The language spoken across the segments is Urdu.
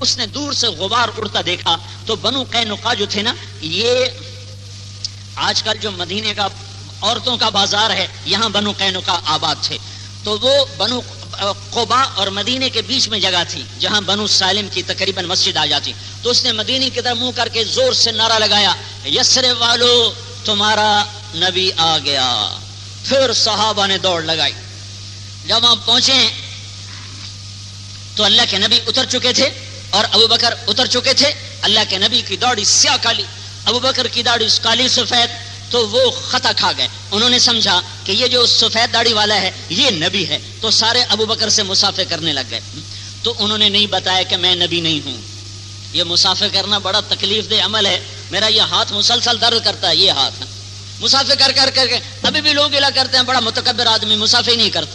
اس نے دور سے غبار اڑتا دیکھا تو بنو قینقاع جو تھے نا، یہ آج کل جو مدینے کا عورتوں کا بازار ہے، یہاں بنو قینقاع آباد تھے. تو وہ بنو قباء اور مدینے کے بیچ میں جگہ تھی جہاں بنو سالم کی تقریباً مسجد آ جاتی. تو اس نے مدینے کی طرف منہ کر کے زور سے نعرہ لگایا، یثرب والو تمہارا نبی آ گیا. پھر صحابہ نے دوڑ لگائی. جب وہاں پہنچے تو اللہ کے نبی اتر چکے تھے اور ابو بکر اتر چکے تھے. اللہ کے نبی کی داڑھی سیاہ کالی، ابو بکر کی داڑھی کالی سفید. تو وہ خطا کھا گئے. انہوں نے سمجھا کہ یہ جو سفید داڑھی والا ہے یہ نبی ہے، تو سارے ابو بکر سے مسافے کرنے لگ گئے. تو انہوں نے نہیں بتایا کہ میں نبی نہیں ہوں. یہ مسافے کرنا بڑا تکلیف دہ عمل ہے. میرا یہ ہاتھ مسلسل درد کرتا ہے، یہ ہاتھ مسافے کر کر کر کے ابھی بھی لوگ گلا کرتے ہیں بڑا متکبر آدمی مسافے ہی نہیں کرتا.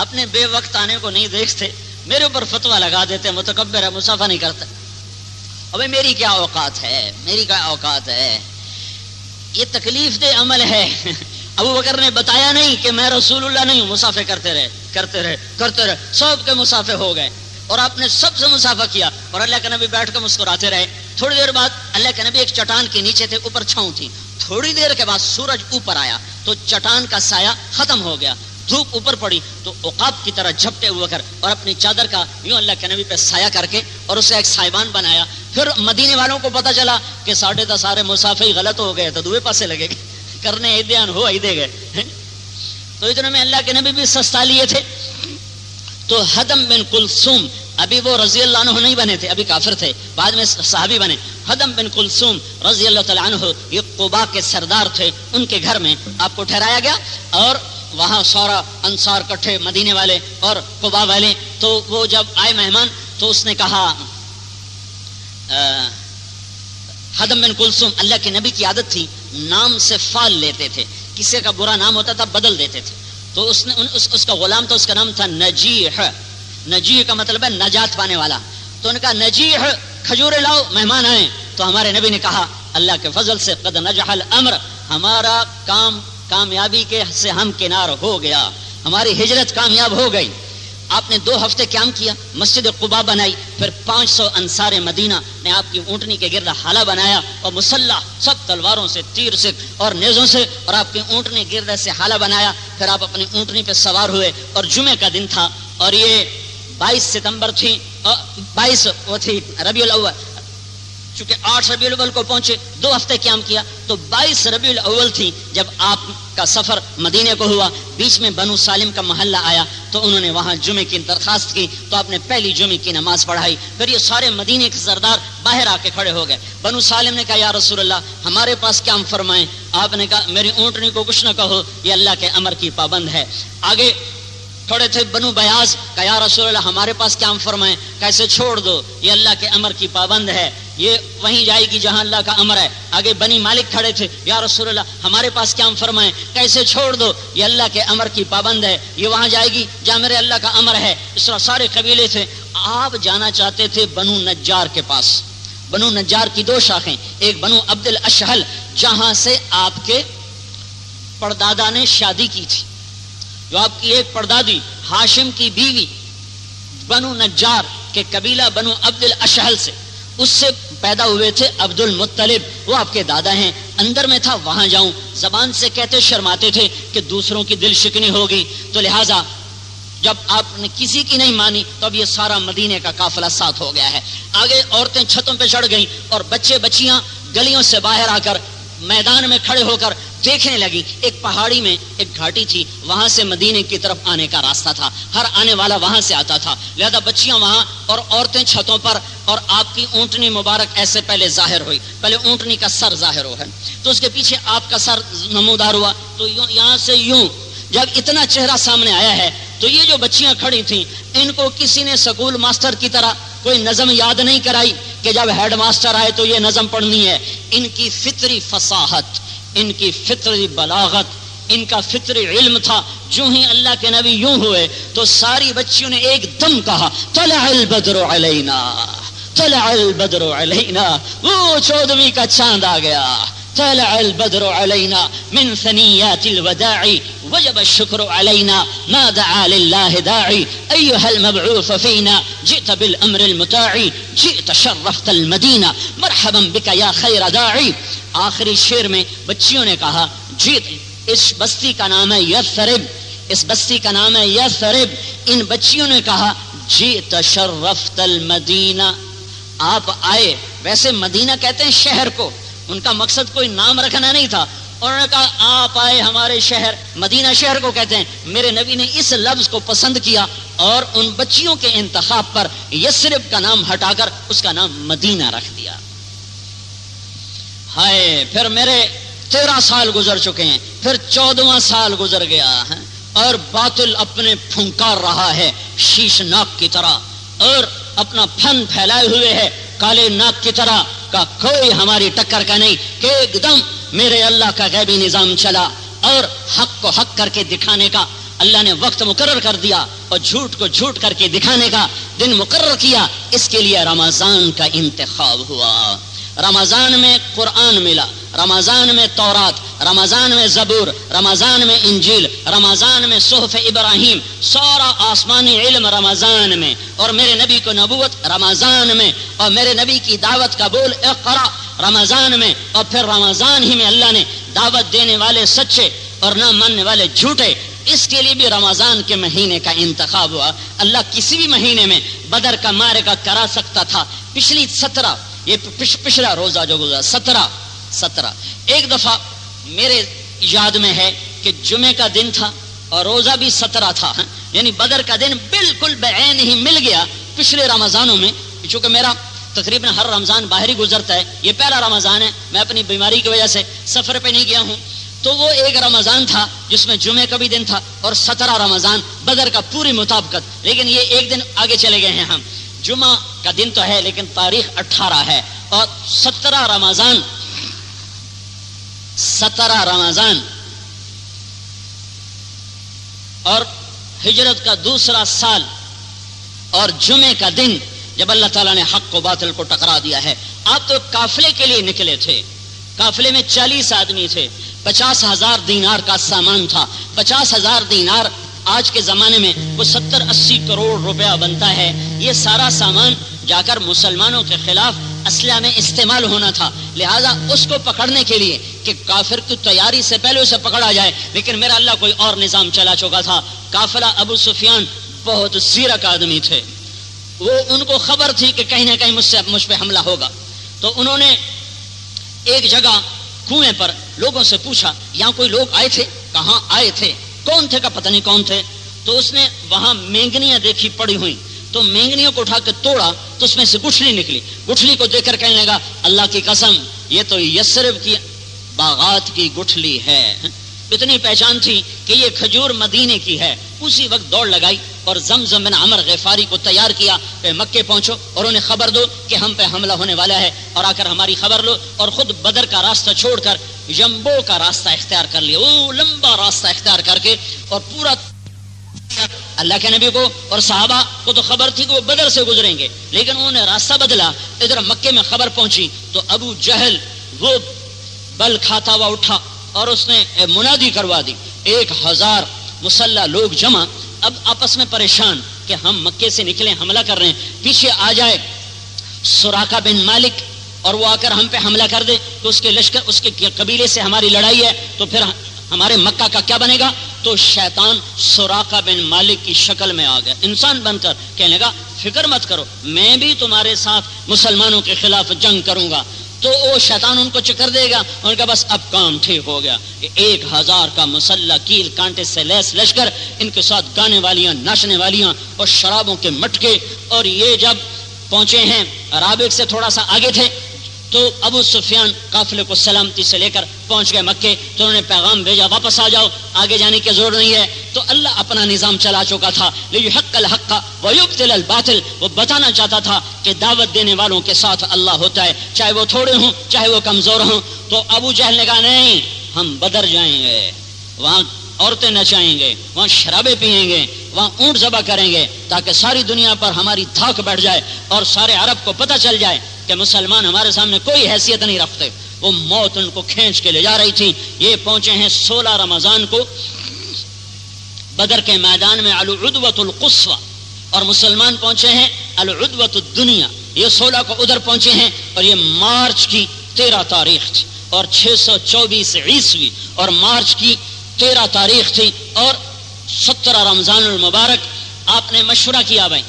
اپنے بے وقت آنے کو نہیں دیکھتے، میرے اوپر فتوا لگا دیتے متکبر ہے مسافہ نہیں کرتا. ابھی میری کیا اوقات ہے، میری کیا اوقات ہے. یہ تکلیف دہ عمل ہے. ابو بکر نے بتایا نہیں کہ میں رسول اللہ نہیں ہوں. مسافے کرتے رہے کرتے رہے کرتے رہے، سب کے مسافے ہو گئے اور آپ نے سب سے مسافہ کیا اور اللہ کے نبی بیٹھ کر مسکراتے رہے. تھوڑی دیر بعد اللہ کے نبی ایک چٹان کے نیچے تھے، اوپر چھاؤں تھی. تھوڑی دیر کے بعد سورج اوپر آیا تو چٹان کا سایہ ختم ہو گیا، دھوپ اوپر پڑی تو عقاب کی طرح جھپٹے ابو بکر اور اپنی چادر کا یوں اللہ کے نبی پہ سایہ کر کے اور اسے ایک سائبان بنایا. پھر مدینے والوں کو پتا چلا کہ سارے مسافے ہی غلط ہو گئے تو دوے پاسے لگے گئے کرنے ایدیان ہو ہی دے گئے. تو اتنے میں اللہ کے نبی بھی سستا لیے تھے. تو حدم بن کلثوم، ابھی وہ رضی اللہ عنہ نہیں بنے تھے، ابھی کافر تھے، بعد میں صحابی بنے. حدم بن کلثوم رضی اللہ تعالیٰ عنہ یہ قباء کے سردار تھے. ان کے گھر میں آپ کو ٹھہرایا گیا اور وہاں سارا انصار کٹھے، مدینے والے اور قباء والے. تو وہ جب آئے مہمان تو اس نے کہا، حدم بن کلثوم اللہ کے نبی کی عادت تھی نام سے فال لیتے تھے، کسی کا برا نام ہوتا تھا بدل دیتے تھے. تو اس نے اس کا غلام تھا، اس کا نام تھا نجیح. نجیح کا مطلب ہے نجات پانے والا. تو ان کا نجیح کھجورے لاؤ، مہمان آئے. تو ہمارے نبی نے کہا اللہ کے فضل سے قد نجح الامر، ہمارا کام کامیابی کے سے ہم کنار ہو گیا، ہماری ہجرت کامیاب ہو گئی. آپ نے 2 ہفتے قیام کیا، مسجد قباء بنائی. پھر 500 انصار مدینہ نے آپ کی اونٹنی کے گرد حالہ بنایا اور مسلح سب تلواروں سے، تیر سے اور نیزوں سے، اور آپ کی اونٹنی گرد سے حالہ بنایا. پھر آپ اپنی اونٹنی پہ سوار ہوئے اور جمعے کا دن تھا اور یہ 22 ستمبر تھی، 22 وہ تھی ربیع الاول. چونکہ 8 ربیع الاول کو پہنچے، 2 ہفتے قیام کیا تو 22 ربیع الاول تھی جب آپ کا سفر مدینے کو ہوا. بیچ میں بنو سالم کا محلہ آیا تو انہوں نے وہاں جمعے کی درخواست کی تو آپ نے پہلی جمعے کی نماز پڑھائی. پھر یہ سارے مدینے کے سردار باہر آ کے کھڑے ہو گئے. بنو سالم نے کہا یا رسول اللہ ہمارے پاس کیا ہم فرمائیں؟ آپ نے کہا میری اونٹنی کو کچھ نہ کہو، یہ اللہ کے امر کی پابند ہے. آگے کھڑے تھے بنو بیاض، کہا یا رسول اللہ ہمارے پاس کیا ہم فرمائیں؟ کیسے چھوڑ دو، یہ اللہ کے امر کی پابند ہے، یہ وہیں جائے گی جہاں اللہ کا امر ہے. آگے بنی مالک کھڑے تھے، یا رسول اللہ ہمارے پاس کیا ہم فرمائیں؟ کیسے چھوڑ دو، یہ اللہ کے امر کی پابند ہے، یہ وہاں جائے گی جہاں میرے اللہ کا امر ہے. اس طرح سارے قبیلے تھے. آپ جانا چاہتے تھے بنو نجار کے پاس. بنو نجار کی 2 شاخیں، ایک بنو عبد الاشہل جہاں سے آپ کے پردادا نے شادی کی تھی، جو آپ کی ایک پردادی ہاشم کی بیوی بنو نجار کے قبیلہ بنو عبد الاشہل سے، اس سے پیدا ہوئے تھے عبد المطلب، وہ آپ کے دادا ہیں. اندر میں تھا وہاں جاؤں، زبان سے کہتے شرماتے تھے کہ دوسروں کی دل شکنی ہوگی. تو لہٰذا جب آپ نے کسی کی نہیں مانی تو اب یہ سارا مدینے کا قافلہ ساتھ ہو گیا ہے. آگے عورتیں چھتوں پہ چڑھ گئیں اور بچے بچیاں گلیوں سے باہر آ کر میدان میں کھڑے ہو کر دیکھنے لگی. ایک پہاڑی میں ایک گھاٹی تھی، وہاں سے مدینے کی طرف آنے کا راستہ تھا، ہر آنے والا وہاں سے آتا تھا. لہذا بچیاں وہاں اور عورتیں چھتوں پر، اور آپ کی اونٹنی مبارک ایسے پہلے ظاہر ہوئی. پہلے اونٹنی کا سر ظاہر ہو ہے تو اس کے پیچھے آپ کا سر نمودار ہوا. تو یہاں سے یوں جب اتنا چہرہ سامنے آیا ہے تو یہ جو بچیاں کھڑی تھیں ان کو کسی نے سکول ماسٹر کی طرح کوئی نظم یاد نہیں کرائی کہ جب ہیڈ ماسٹر آئے تو یہ نظم پڑھنی ہے. ان کی فطری فصاحت، ان کی فطری بلاغت، ان کا فطری علم تھا. جو ہی اللہ کے نبی یوں ہوئے تو ساری بچیوں نے ایک دم کہا طلع البدر علینا، طلع البدر علینا، وہ 14ویں کا چاند آ گیا، طلع البدر علينا من ثنيات الوداع وجب الشكر علينا ما دعا لله داعي أيها المبعوث فينا جئت بالأمر المطاع جئت شرفت المدینہ مرحبا بك یا خیر داعی. آخری شعر میں بچیوں نے کہا جیت، اس بستی کا نام ہے یثرب، اس بستی کا نام ہے یثرب. ان بچیوں نے کہا جیت شرفت المدینہ، آپ آئے. ویسے مدینہ کہتے ہیں شہر کو، ان کا مقصد کوئی نام رکھنا نہیں تھا. انہوں نے کہا آپ آئے ہمارے شہر، مدینہ شہر کو کہتے ہیں. میرے نبی نے اس لفظ کو پسند کیا اور ان بچیوں کے انتخاب پر یثرب کا نام ہٹا کر اس کا نام مدینہ رکھ دیا. ہائے، پھر میرے 13 سال گزر چکے ہیں، پھر 14واں سال گزر گیا ہے اور باطل اپنے پھنکار رہا ہے شیشناک کی طرح، اور اپنا پھن پھیلائے ہوئے ہے کالے ناک کی طرح کا. کوئی ہماری ٹکر کا نہیں کہ ایک دم میرے اللہ کا غیبی نظام چلا اور حق کو حق کر کے دکھانے کا اللہ نے وقت مقرر کر دیا اور جھوٹ کو جھوٹ کر کے دکھانے کا دن مقرر کیا. اس کے لیے رمضان کا انتخاب ہوا. رمضان میں قرآن ملا، رمضان میں تورات، رمضان میں زبور، رمضان میں انجیل، رمضان میں صحف ابراہیم، سارا آسمانی علم رمضان میں، اور میرے نبی کو نبوت رمضان میں، اور میرے نبی کی دعوت قبول اقرا رمضان میں. اور پھر رمضان ہی میں اللہ نے دعوت دینے والے سچے اور نہ ماننے والے جھوٹے، اس کے لیے بھی رمضان کے مہینے کا انتخاب ہوا. اللہ کسی بھی مہینے میں بدر کا معرکہ کرا سکتا تھا. پچھلی 17 یہ پچھلا روزہ جو گزرا 17 ایک دفعہ میرے یاد میں ہے کہ جمعے کا دن تھا اور روزہ بھی 17 تھا، یعنی بدر کا دن بالکل بعین ہی مل گیا پچھلے رمضانوں میں. چونکہ میرا تقریباً ہر رمضان باہر ہی گزرتا ہے، یہ پہلا رمضان ہے، میں اپنی بیماری کی وجہ سے سفر پہ نہیں گیا ہوں. تو وہ ایک رمضان تھا جس میں جمعے کا بھی دن تھا اور 17 رمضان بدر کا پوری مطابقت. لیکن یہ ایک دن آگے چلے گئے ہیں ہم. جمعہ کا دن تو ہے لیکن تاریخ 18 ہے اور 17 رمضان اور ہجرت کا دوسرا سال اور جمعے کا دن جب اللہ تعالیٰ نے حق کو باطل کو ٹکرا دیا ہے. آپ تو قافلے کے لیے نکلے تھے، قافلے میں 40 آدمی تھے، 50,000 دینار کا سامان تھا. 50,000 دینار آج کے زمانے میں وہ 70-80 کروڑ روپیہ بنتا ہے. یہ سارا سامان جا کر مسلمانوں کے خلاف اسلحہ میں استعمال ہونا تھا. لہذا اس کو پکڑنے کے لیے کہ کافر کی تیاری سے پہلے اسے پکڑا جائے، لیکن میرا اللہ کوئی اور نظام چلا چکا تھا. قافلہ ابو سفیان بہت زیرک آدمی تھے، وہ ان کو خبر تھی کہ کہیں نہ کہیں مجھ پہ حملہ ہوگا. تو انہوں نے ایک جگہ کنویں پر لوگوں سے پوچھا یہاں کوئی لوگ آئے تھے؟ کہاں آئے تھے؟ کون تھے؟ کا پتہ نہیں کون تھے. تو اس نے وہاں مینگنیاں دیکھی پڑی ہوئی، تو مینگنیوں کو اٹھا کے توڑا تو اس میں سے گٹھلی نکلی. گٹھلی کو دیکھ کر کہنے لگا اللہ کی قسم یہ تو یثرب کی باغات کی گٹھلی ہے. اتنی پہچان تھی کہ یہ کھجور مدینے کی ہے. اسی وقت دوڑ لگائی اور زمزم بن عمر غفاری کو تیار کیا کہ مکے پہنچو اور انہیں خبر دو کہ ہم پہ حملہ ہونے والا ہے اور آ کر ہماری خبر لو. اور خود بدر کا راستہ چھوڑ کر جمبو کا راستہ اختیار کر لیا، وہ لمبا راستہ اختیار کر کے. اور پورا اللہ کے نبی کو اور صحابہ کو تو خبر تھی کہ وہ بدر سے گزریں گے، لیکن انہوں نے راستہ بدلا. ادھر مکے میں خبر پہنچی تو ابو جہل وہ بل کھاتا ہوا اٹھا اور اس نے منادی کروا دی. 1000 مسلح لوگ جمع، اب آپس میں پریشان کہ ہم مکے سے نکلیں حملہ کر رہے ہیں، پیچھے آ جائے سراقہ بن مالک اور وہ آ کر ہم پہ حملہ کر دے تو اس کے لشکر اس کے قبیلے سے ہماری لڑائی ہے تو پھر ہمارے مکہ کا کیا بنے گا. تو شیطان سراقہ بن مالک کی شکل میں آ گیا انسان بن کر، کہنے لگا فکر مت کرو میں بھی تمہارے ساتھ مسلمانوں کے خلاف جنگ کروں گا. تو وہ شیطان ان کو چکر دے گا. ان کا بس اب کام ٹھیک ہو گیا. 1000 کا مسلح کیل کانٹے سے لیس لشکر، ان کے ساتھ گانے والیاں ناچنے والیاں اور شرابوں کے مٹکے. اور یہ جب پہنچے ہیں رابق سے تھوڑا سا آگے تھے تو ابو سفیان قافلے کو سلامتی سے لے کر پہنچ گئے مکے. تو انہوں نے پیغام بھیجا واپس آ جاؤ، آگے جانے کی ضرورت نہیں ہے. تو اللہ اپنا نظام چلا چکا تھا. لیحق الحق ویبطل الباطل، وہ بتانا چاہتا تھا کہ دعوت دینے والوں کے ساتھ اللہ ہوتا ہے، چاہے وہ تھوڑے ہوں چاہے وہ کمزور ہوں. تو ابو جہل نے کہا نہیں، ہم بدر جائیں گے، وہاں عورتیں نچائیں گے، وہاں شرابیں پیئیں گے، وہاں اونٹ ذبح کریں گے تاکہ ساری دنیا پر ہماری دھاک بیٹھ جائے اور سارے عرب کو پتہ چل جائے کہ مسلمان ہمارے سامنے کوئی حیثیت نہیں رکھتے. وہ موت ان کو کھینچ کے لے جا رہی تھی. یہ پہنچے ہیں 16 رمضان کو بدر کے میدان میں العدوۃ القصوی، اور مسلمان پہنچے ہیں العدوۃ الدنیا. یہ 16 کو ادھر پہنچے ہیں اور یہ مارچ کی 13 تاریخ تھی اور 624 عیسوی اور مارچ کی 13 تاریخ تھی اور 17 رمضان المبارک. آپ نے مشورہ کیا بھائی،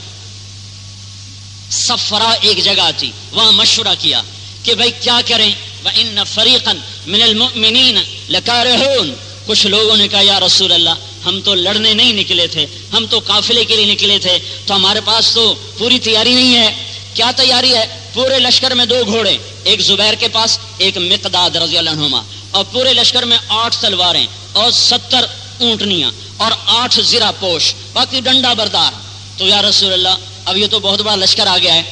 صفرا ایک جگہ تھی، وہاں مشورہ کیا کہ بھائی کیا کریں. وَإِنَّ فَرِيقًا مِنَ الْمُؤْمِنِينَ لَكَارِهُونَ. کچھ لوگوں نے کہا یا رسول اللہ ہم تو لڑنے نہیں نکلے تھے، ہم تو قافلے کے لیے نکلے تھے، تو ہمارے پاس تو پوری تیاری نہیں ہے. کیا تیاری ہے؟ پورے لشکر میں 2 گھوڑے، ایک زبیر کے پاس، ایک مقداد رضی اللہ عنہما، اور پورے لشکر میں 8 تلواریں اور 70 اونٹنیاں اور 8 زرہ پوش، باقی ڈنڈا بردار. تو یا رسول اللہ اب یہ تو بہت بڑا لشکر آ گیا ہے.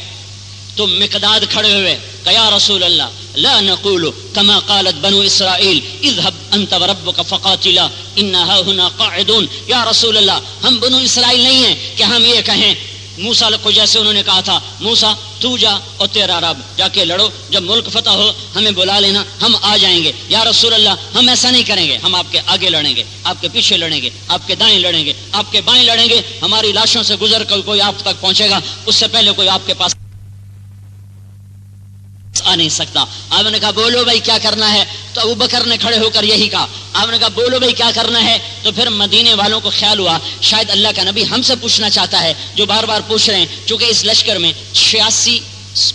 تو مقداد کھڑے ہوئے کہ یا رسول اللہ لا نقول كما قالت بنو اسرائیل اذهب انت وربك فقاتلا انا هنا قاعدون. یا رسول اللہ ہم بنو اسرائیل نہیں ہیں کہ ہم یہ کہیں موسیٰ کو جیسے انہوں نے کہا تھا موسیٰ تو جا اور تیرا رب جا کے لڑو، جب ملک فتح ہو ہمیں بلا لینا، ہم آ جائیں گے. یا رسول اللہ ہم ایسا نہیں کریں گے، ہم آپ کے آگے لڑیں گے، آپ کے پیچھے لڑیں گے، آپ کے دائیں لڑیں گے، آپ کے بائیں لڑیں گے، ہماری لاشوں سے گزر کر کوئی آپ تک پہنچے گا اس سے پہلے کوئی آپ کے پاس آ نہیں سکتا. آپ نے کہا بولو بھائی کیا کرنا ہے. تو ابو بکر نے کھڑے ہو کر یہی کہا. آپ نے کہا بولو بھائی کیا کرنا ہے. تو پھر مدینے والوں کو خیال ہوا شاید اللہ کا نبی ہم سے پوچھنا چاہتا ہے جو بار بار پوچھ رہے ہیں، چونکہ اس لشکر میں 86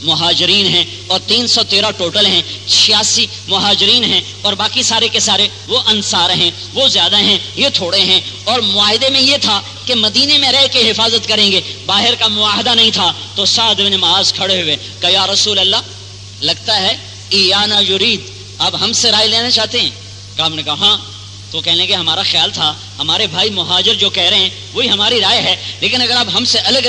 مہاجرین ہیں اور 313 ٹوٹل ہیں. 86 مہاجرین ہیں اور باقی سارے کے سارے وہ انصار ہیں، وہ زیادہ ہیں، یہ تھوڑے ہیں. اور معاہدے میں یہ تھا کہ مدینے میں رہ کے حفاظت کریں گے، باہر کا معاہدہ نہیں تھا. تو سعد بن معاذ کھڑے ہوئے کہ یا رسول اللہ لگتا ہے ایانا یرید، آپ ہم سے رائے لینا چاہتے ہیں. کام نے کہا ہاں. تو کہنے کے ہمارا خیال تھا ہمارے بھائی مہاجر جو کہہ رہے ہیں وہی ہماری رائے ہے، لیکن اگر آپ ہم سے الگ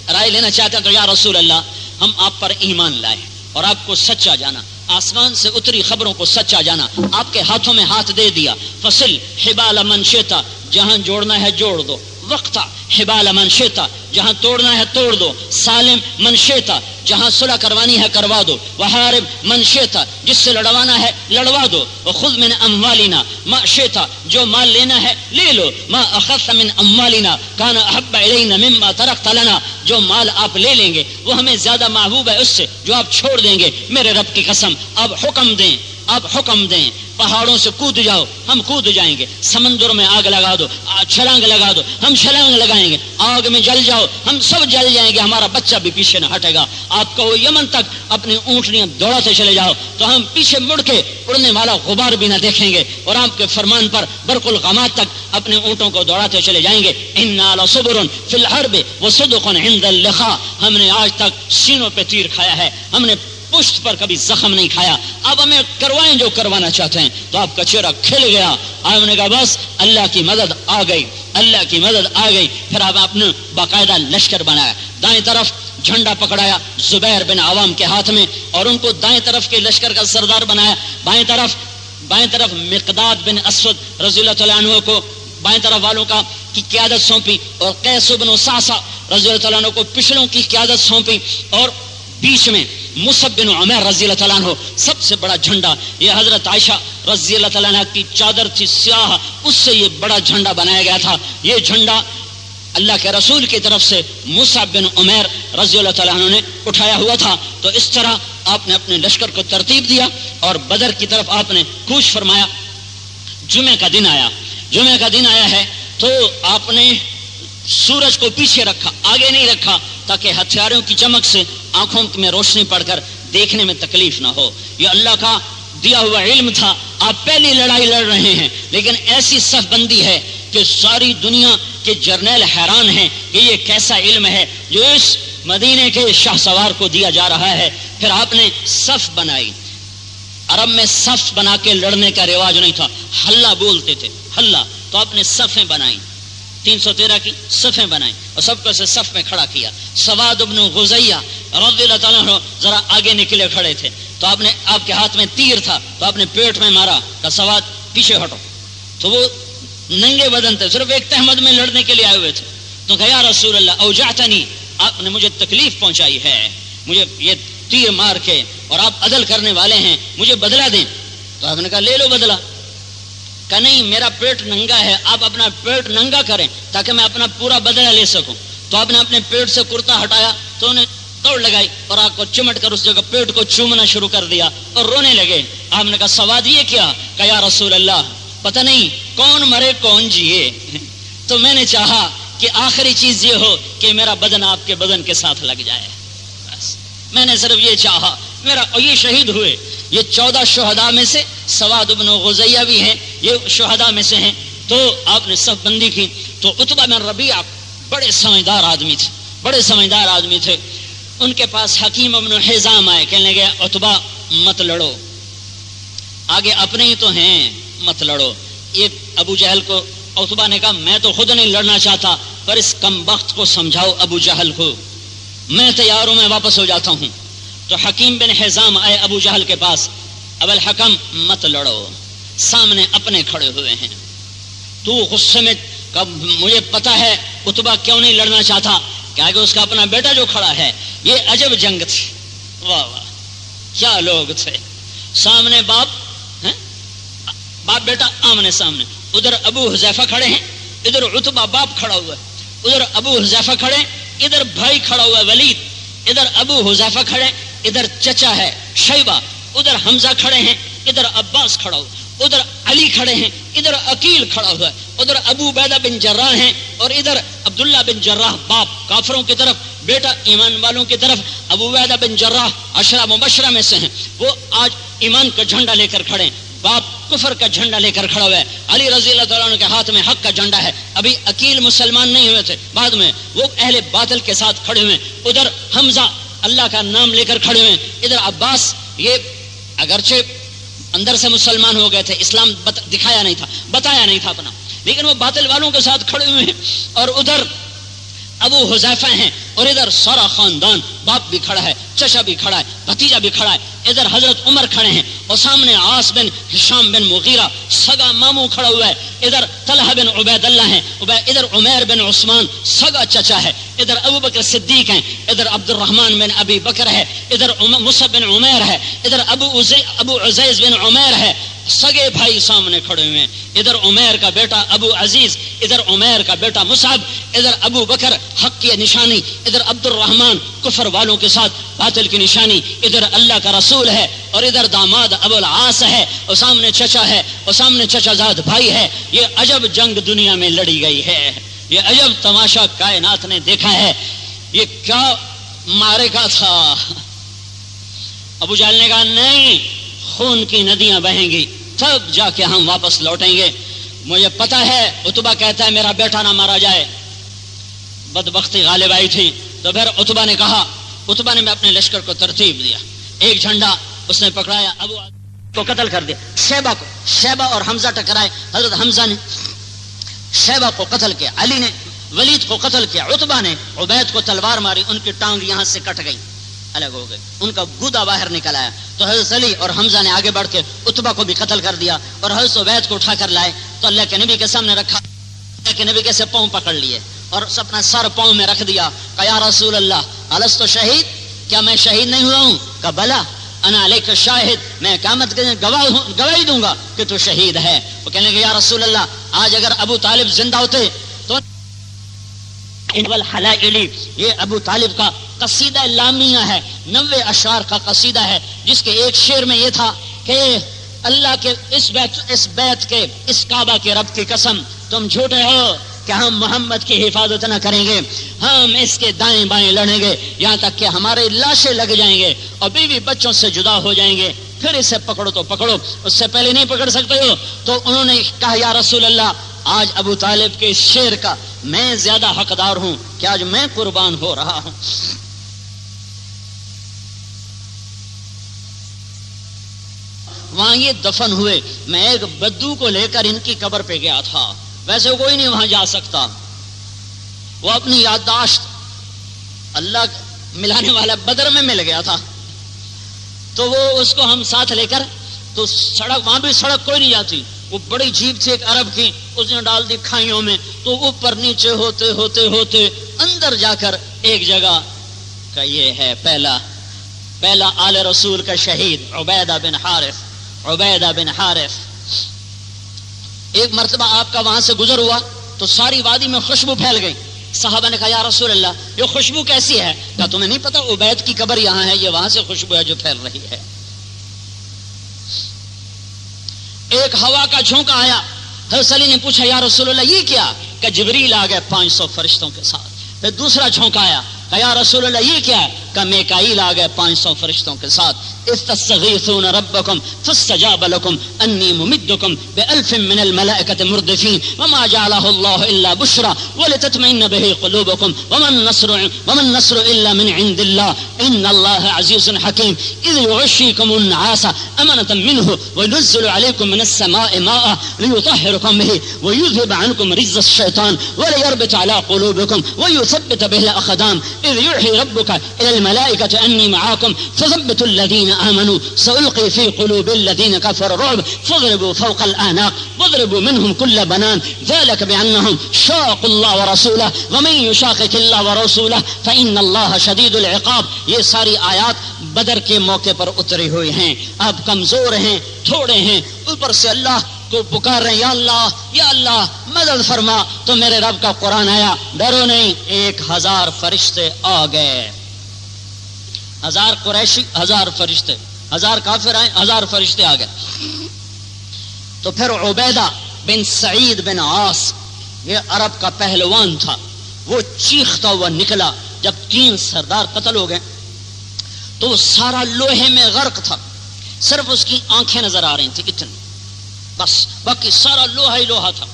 رائے لینا چاہتے ہیں تو یا رسول اللہ ہم آپ پر ایمان لائے اور آپ کو سچا جانا، آسمان سے اتری خبروں کو سچا جانا، آپ کے ہاتھوں میں ہاتھ دے دیا. فصل حبال من شئتا، جہاں جوڑنا ہے جوڑ دو. وقتا حبال من شئتا، جہاں توڑنا ہے توڑ دو. سالم من شئتا، جہاں صلح کروانی ہے کروا دو. وحارب من شئتا، جس سے لڑوانا ہے لڑوا دو. وخذ من اموالنا ما شئتا، جو مال لینا ہے لے لو. ما اخذت من اموالنا کان احب الینا مما ترکت لنا، جو مال آپ لے لیں گے وہ ہمیں زیادہ محبوب ہے اس سے جو آپ چھوڑ دیں گے. میرے رب کی قسم آپ حکم دیں، آپ حکم دیں، پہاڑوں سے کود جاؤ ہم کود جائیں گے، سمندر میں آگ لگا دو، چھلانگ لگا دو ہم چھلانگ لگائیں گے، آگ میں جل جاؤ ہم سب جل جائیں گے، ہمارا بچہ بھی پیچھے نہ ہٹے گا. آپ کہو یمن تک اپنی اونٹنیاں دوڑاتے چلے جاؤ تو ہم پیچھے مڑ کے اڑنے والا غبار بھی نہ دیکھیں گے اور آپ کے فرمان پر برق الغمات تک اپنے اونٹوں کو دوڑاتے چلے جائیں گے. انا لصبر فی الحرب وصدق عند اللقاء، ہم نے آج تک سینوں پہ تیر کھایا ہے، ہم نے پشت پر کبھی زخم نہیں کھایا. اب ہمیں کروائیں جو کروانا چاہتے ہیں. تو آپ کا چہرہ کھل گیا. آپ نے کہا بس اللہ کی مدد آ گئی، اللہ کی مدد آ گئی. پھر آپ نے باقاعدہ لشکر بنایا، دائیں طرف جھنڈا پکڑایا زبیر بن عوام کے ہاتھ میں اور ان کو دائیں طرف کے لشکر کا سردار بنایا. بائیں طرف مقداد بن اسود رضی اللہ تعالیٰ عنہ کو بائیں طرف والوں کا کی قیادت سونپی اور قیس بن ساسا رضی اللہ تعالیٰ عنہ کو پچھلوں کی قیادت سونپی اور بیچ میں مصعب بن عمیر رضی اللہ تعالیٰ عنہ سب سے بڑا جھنڈا. یہ حضرت عائشہ رضی اللہ تعالیٰ عنہ کی چادر تھی سیاہ، اس سے یہ بڑا جھنڈا بنایا گیا تھا. یہ جھنڈا اللہ کے رسول کی طرف سے مصعب بن عمیر رضی اللہ تعالیٰ عنہ نے اٹھایا ہوا تھا. تو اس طرح آپ نے اپنے لشکر کو ترتیب دیا اور بدر کی طرف آپ نے کوچ فرمایا. جمعے کا دن آیا ہے تو آپ نے سورج کو پیچھے رکھا، آگے نہیں رکھا، تاکہ ہتھیاروں کی چمک سے آنکھوں میں روشنی پڑ کر دیکھنے میں تکلیف نہ ہو. یہ اللہ کا دیا ہوا علم تھا. آپ پہلی لڑائی لڑ رہے ہیں لیکن ایسی صف بندی ہے کہ ساری دنیا کے جرنیل حیران ہیں کہ یہ کیسا علم ہے جو اس مدینے کے شاہ سوار کو دیا جا رہا ہے. پھر آپ نے صف بنائی. عرب میں صف بنا کے لڑنے کا رواج نہیں تھا، حلہ بولتے تھے، حلہ. تو آپ نے صفیں بنائی، 313 کی صفیں بنائیں اور سب کو اسے صف میں کھڑا کیا. سواد بن غزیہ رضی اللہ تعالیٰ عنہ ذرا آگے نکلے کھڑے تھے تو آپ کے ہاتھ میں تیر تھا تو آپ نے پیٹ میں مارا کہ سواد پیچھے ہٹو. تو وہ ننگے بدن تھے، صرف ایک تہمت میں لڑنے کے لیے آئے ہوئے تھے. تو کہا یا رسول اللہ اوجعتنی، آپ نے مجھے تکلیف پہنچائی ہے، مجھے یہ تیر مار کے اور آپ عدل کرنے والے ہیں, مجھے بدلہ دیں. تو آپ نے کہا لے لو بدلہ. کہ نہیں, میرا پیٹ ننگا ہے, آپ اپنا پیٹ ننگا کریں تاکہ میں اپنا پورا بدلہ لے سکوں. تو آپ نے اپنے پیٹ سے کرتا ہٹایا تو انہیں دوڑ لگائی اور آپ کو چمٹ کر اس جگہ پیٹ کو چومنا شروع کر دیا اور رونے لگے. آپ نے کہا سواد یہ کیا؟ کہ یا رسول اللہ, پتہ نہیں کون مرے کون جیے, تو میں نے چاہا کہ آخری چیز یہ ہو کہ میرا بدن آپ کے بدن کے ساتھ لگ جائے. بس میں نے صرف یہ چاہا. اور یہ شہید ہوئے. یہ 14 شہداء میں سے سواد بن غزیہ بھی ہیں, یہ شہداء میں سے ہیں. تو آپ نے صف بندی کی. تو عتبہ بن ربیعہ بڑے سمجھدار آدمی تھے, ان کے پاس حکیم بن حزام آئے, کہنے لگے عتبہ مت لڑو, آگے اپنے ہی تو ہیں, مت لڑو. یہ ابو جہل کو عتبہ نے کہا میں تو خود نہیں لڑنا چاہتا, پر اس کم بخت کو سمجھاؤ ابو جہل کو, میں تیار ہوں, میں واپس ہو جاتا ہوں. تو حکیم بن حزام آئے ابو جہل کے پاس. ابو الحکم مت لڑو, سامنے اپنے کھڑے ہوئے ہیں. تو غصے میں مجھے پتا ہے عتبہ کیوں نہیں لڑنا چاہتا, کیا کہ اس کا اپنا بیٹا جو کھڑا ہے. یہ عجب جنگ تھی, واہ واہ کیا لوگ تھے. سامنے باپ بیٹا آمنے سامنے, ادھر ابو حذیفہ کھڑے ہیں, ادھر عتبہ باپ کھڑا ہوا ہے, ادھر ابو حذیفہ کھڑے, ادھر بھائی کھڑا ہوا ہے ولید, ادھر ابو حذیفہ کھڑے, ادھر چچا ہے شیبہ, ادھر حمزہ کھڑے ہیں, ادھر عباس کھڑا ہوا, ادھر علی کھڑے ہیں, ادھر عقیل کھڑا ہوا ہے, ادھر ابو عبیدہ بن جراح ہیں, اور ادھر عبداللہ بن جراح باپ کافروں کی طرف, بیٹا ایمان والوں کی طرف. ابو عبیدہ بن جراح عشرہ مبشرہ میں سے ہیں, وہ آج ایمان کا جھنڈا لے کر کھڑے ہیں, باپ کفر کا جھنڈا لے کر کھڑا ہوا ہے. علی رضی اللہ تعالیٰ عنہ کے ہاتھ میں حق کا جھنڈا ہے. ابھی عقیل مسلمان نہیں ہوئے تھے, بعد میں وہ اہل باطل کے ساتھ کھڑے ہوئے. ادھر حمزہ اللہ کا نام لے کر کھڑے ہوئے. ادھر عباس, یہ اگرچہ اندر سے مسلمان ہو گئے تھے, اسلام دکھایا نہیں تھا, بتایا نہیں تھا اپنا, لیکن وہ باطل والوں کے ساتھ کھڑے ہوئے ہیں. اور ادھر ابو حذیفہ ہیں, اور ادھر سارا خاندان, باپ بھی کھڑا ہے, چچا بھی کھڑا ہے, بھتیجا بھی کھڑا ہے. ادھر حضرت عمر کھڑے ہیں, اور سامنے عاص بن ہشام بن مغیرہ سگا ماموں کھڑا ہوا ہے. ادھر طلحہ بن عبید اللہ ہیں, ادھر عمیر بن عثمان سگا چچا ہے. ادھر ابو بکر صدیق ہیں, ادھر عبد الرحمن بن ابی بکر ہے, ادھر مصعب بن عمیر ہے, ادھر ابو عزیز بن عمیر ہے, سگے بھائی سامنے کھڑے ہوئے ہیں. ادھر عمیر کا بیٹا ابو عزیز, ادھر عمیر کا بیٹا مصعب, ادھر ابو بکر حق کی نشانی, ادھر عبد الرحمن کفر والوں کے ساتھ باطل کی نشانی, ادھر اللہ کا رسول ہے, اور ادھر داماد ابو العاص ہے, اور سامنے چچا ہے, اور سامنے چچا زاد بھائی ہے. یہ عجب جنگ دنیا میں لڑی گئی ہے, یہ عجب تماشا کائنات نے دیکھا ہے. یہ کیا معرکہ تھا. ابو جہل نے کہا نہیں, خون کی ندیاں بہیں گی تب جا کے ہم واپس لوٹیں گے. مجھے پتا ہے عتبہ کہتا ہے میرا بیٹا نہ مارا جائے. بدبختی غالب آئی تھی. تو پھر عتبہ نے کہا, عتبہ نے اپنے لشکر کو ترتیب دیا, ایک جھنڈا اس نے پکڑایا, ابو کو قتل کر دیا. شیبہ اور حمزہ ٹکرائے, حضرت حمزہ نے شیبہ کو قتل کیا, علی نے ولید کو قتل کیا, عتبہ نے عبید کو تلوار ماری, ان کی ٹانگ یہاں سے کٹ گئی, الگ ہو گئی, ان کا گودا باہر نکل آیا. تو حضرت علی اور حمزہ نے آگے بڑھ کے عتبہ کو بھی قتل کر دیا, اور حضرت عبید کو اٹھا کر لائے. تو اللہ کے نبی کے سامنے رکھا, اللہ کے نبی کے سے پاؤں پکڑ لیے اور اپنا سر پاؤں میں رکھ دیا. کہ یا رسول اللہ الست شہید, کیا میں شہید نہیں ہوا ہوں؟ کہ بلا انا علیک شاہد, میں قیامت کے دن گواہی دوں گا کہ تو شہید ہے. وہ کہنے لگے یا رسول اللہ آج اگر ابو طالب زندہ ہوتے تو یہ ابو طالب کا قصیدہ لامیہ ہے, 90 اشعار کا قصیدہ ہے, جس کے ایک شعر میں یہ تھا کہ اللہ کے اس بیت کے, اس کعبہ کے رب کی قسم, تم جھوٹے ہو کہ ہم محمد کی حفاظت نہ کریں گے, ہم اس کے دائیں بائیں لڑیں گے یہاں تک کہ ہمارے لاشیں لگ جائیں گے اور بیوی بچوں سے جدا ہو جائیں گے, پھر اسے پکڑو تو پکڑو, اس سے پہلے نہیں پکڑ سکتے ہو. تو انہوں نے کہا یا رسول اللہ آج ابو طالب کے اس شعر کا میں زیادہ حقدار ہوں کہ آج میں قربان ہو رہا ہوں. وہاں یہ دفن ہوئے. میں ایک بدو کو لے کر ان کی قبر پہ گیا تھا, ویسے کوئی نہیں وہاں جا سکتا, وہ اپنی یادداشت اللہ ملانے والا بدر میں مل گیا تھا, تو وہ اس کو ہم ساتھ لے کر, تو سڑک وہاں بھی سڑک کوئی نہیں جاتی, وہ بڑی جیپ تھی ایک عرب کی, اس نے ڈال دی کھائیوں میں, تو اوپر نیچے ہوتے ہوتے ہوتے اندر جا کر ایک جگہ کا یہ ہے پہلا پہلا آل رسول کا شہید عبیدہ بن حارث. عبیدہ بن حارث ایک مرتبہ آپ کا وہاں سے گزر ہوا تو ساری وادی میں خوشبو پھیل گئی. صحابہ نے کہا یا رسول اللہ یہ خوشبو کیسی ہے؟ کہا تمہیں نہیں پتا عبید کی قبر یہاں ہے, یہ وہاں سے خوشبو ہے جو پھیل رہی ہے. ایک ہوا کا جھونکا آیا, حضرت علی نے پوچھا یا رسول اللہ یہ کیا؟ کہ جبریل آ گئے 500 فرشتوں کے ساتھ. پھر دوسرا جھونکا آیا, کہ یا رسول اللہ یہ کیا ہے؟ کہ میکائیل آ گئے 500 فرشتوں کے ساتھ. استستغیثون ربکم فاستجاب لکم انی ممدکم بألف من الملائکۃ مردفین وما جعلہ اللہ الا بشرا ولتطمئن به قلوبکم وما النصر الا من عند اللہ ان اللہ عزیز حکیم اذ یغشیکم النعاس امنة منه وینزل علیکم من السماء ماء لیطہرکم به ویذهب عنکم رجز الشیطان وليربط على قلوبکم ویثبت به الاقدام اذ یوحی ربک الى الملائکۃ انی معاکم فثبتوا الذین آمنوا سألقي في قلوب الذين كفروا الرعب فاضربوا فوق الأعناق واضربوا منهم كل بنان ذلك بأنهم شاقوا الله ورسوله ومن يشاقق الله ورسوله فإن الله شديد العقاب. یہ ساری آیات بدر کے موقع پر اتری ہوئی ہیں. آپ کمزور ہیں, تھوڑے ہیں, اوپر سے اللہ کو پکار رہے ہیں یا اللہ مدد فرما. تو میرے رب کا قرآن آیا, ڈرو نہیں. 1000 فرشتے آ گئے, 1000 قریشی, 1000 فرشتے, 1000 کافر آئے, 1000 فرشتے آ گئے. تو پھر عبیدہ بن سعید بن عاص, یہ عرب کا پہلوان تھا, وہ چیختا ہوا نکلا. جب 3 سردار قتل ہو گئے تو وہ سارا لوہے میں غرق تھا, صرف اس کی آنکھیں نظر آ رہی تھی اتنی, بس باقی سارا لوہا ہی لوہا تھا.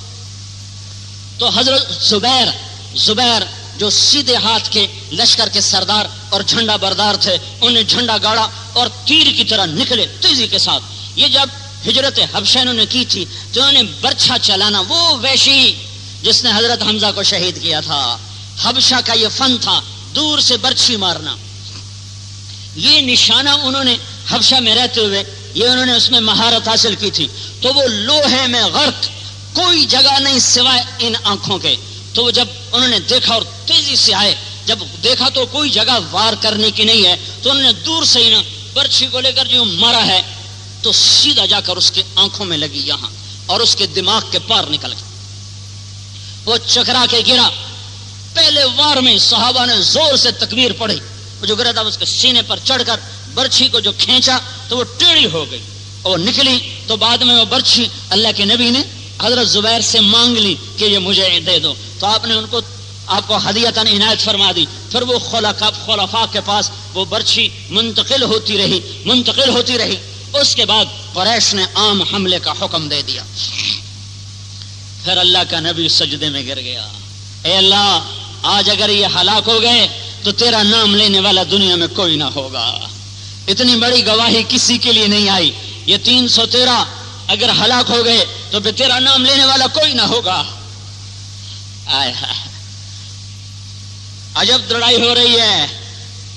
تو حضرت زبیر جو سیدھے ہاتھ کے لشکر کے سردار اور جھنڈا بردار تھے, انہیں جھنڈا گاڑا اور تیر کی طرح نکلے تیزی کے ساتھ. یہ جب ہجرت حبشہ انہوں نے کی تھی تو انہوں نے برچھا چلانا, وہ وحشی جس نے حضرت حمزہ کو شہید کیا تھا, حبشہ کا یہ فن تھا, دور سے برچھی مارنا. یہ نشانہ انہوں نے حبشہ میں رہتے ہوئے یہ انہوں نے اس میں مہارت حاصل کی تھی. تو وہ لوہے میں غرق, کوئی جگہ نہیں سوائے ان آنکھوں کے. تو وہ جب انہوں نے دیکھا اور تیزی سے آئے, جب دیکھا تو کوئی جگہ وار کرنے کی نہیں ہے, تو انہوں نے دور سے ہی نا برچھی کو لے کر جو مارا ہے تو سیدھا جا کر اس کے آنکھوں میں لگی یہاں, اور اس کے دماغ کے پار نکل گئے. وہ چکرا کے گرا. پہلے وار میں صحابہ نے زور سے تکبیر پڑھی, وہ جو گرا تھا اس کے سینے پر چڑھ کر برچھی کو جو کھینچا تو وہ ٹیڑھی ہو گئی اور نکلی. تو بعد میں وہ برچھی اللہ کے نبی نے حضرت زبیر سے مانگ لی کہ یہ مجھے دے دو, تو آپ نے آپ کو ہدیتاً عنایت فرما دی. پھر وہ خلفاء کے پاس وہ برچھی منتقل ہوتی رہی. اس کے بعد قریش نے عام حملے کا حکم دے دیا. پھر اللہ کا نبی سجدے میں گر گیا, اے اللہ آج اگر یہ ہلاک ہو گئے تو تیرا نام لینے والا دنیا میں کوئی نہ ہوگا. اتنی بڑی گواہی کسی کے لیے نہیں آئی. یہ 313 اگر ہلاک ہو گئے تو پھر تیرا نام لینے والا کوئی نہ ہوگا. عجب لڑائی ہو رہی ہے.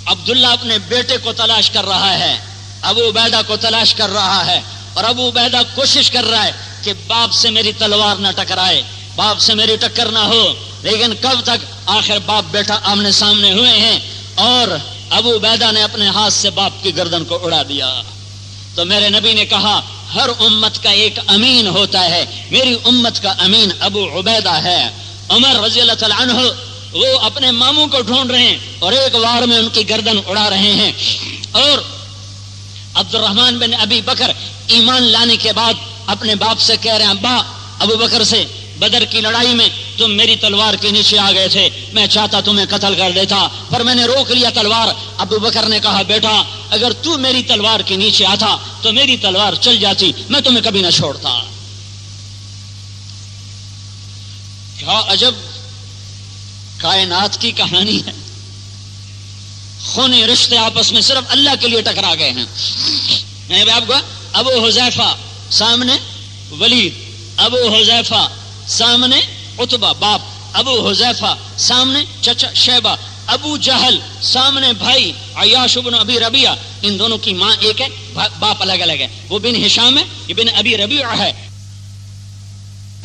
عبداللہ اپنے بیٹے کو تلاش کر رہا ہے, ابو عبیدہ کو تلاش کر رہا ہے, اور ابو عبیدہ کوشش کر رہا ہے کہ باپ سے میری تلوار نہ ٹکرائے, باپ سے میری ٹکر نہ ہو. لیکن کب تک؟ آخر باپ بیٹا آمنے سامنے ہوئے ہیں اور ابو عبیدہ نے اپنے ہاتھ سے باپ کی گردن کو اڑا دیا. تو میرے نبی نے کہا ہر امت کا ایک امین ہوتا ہے, میری امت کا امین ابو عبیدہ ہے. عمر رضی اللہ تعالیٰ عنہ وہ اپنے ماموں کو ڈھونڈ رہے ہیں اور ایک وار میں ان کی گردن اڑا رہے ہیں. اور عبد الرحمن بن ابی بکر ایمان لانے کے بعد اپنے باپ سے کہہ رہے ہیں, ابا ابو بکر سے بدر کی لڑائی میں تم میری تلوار کے نیچے آ گئے تھے, میں چاہتا تمہیں قتل کر دیتا پر میں نے روک لیا تلوار. ابو بکر نے کہا بیٹا اگر تو میری تلوار کے نیچے آتا تو میری تلوار چل جاتی, میں تمہیں کبھی نہ چھوڑتا. کیا عجب کائنات کی کہانی ہے. خونی رشتے آپس میں صرف اللہ کے لیے ٹکرا گئے ہیں. میں آپ کو ابو حذیفہ سامنے ولید, ابو حذیفہ سامنے عتبہ باپ, ابو حذیفہ سامنے چچا شیبہ, ابو جہل سامنے بھائی عیاش بن ابی ربیعہ. ان دونوں کی ماں ایک ہے, باپ الگ الگ ہے. وہ بن ہشام ہے, یہ بن ابی ربیعہ ہے.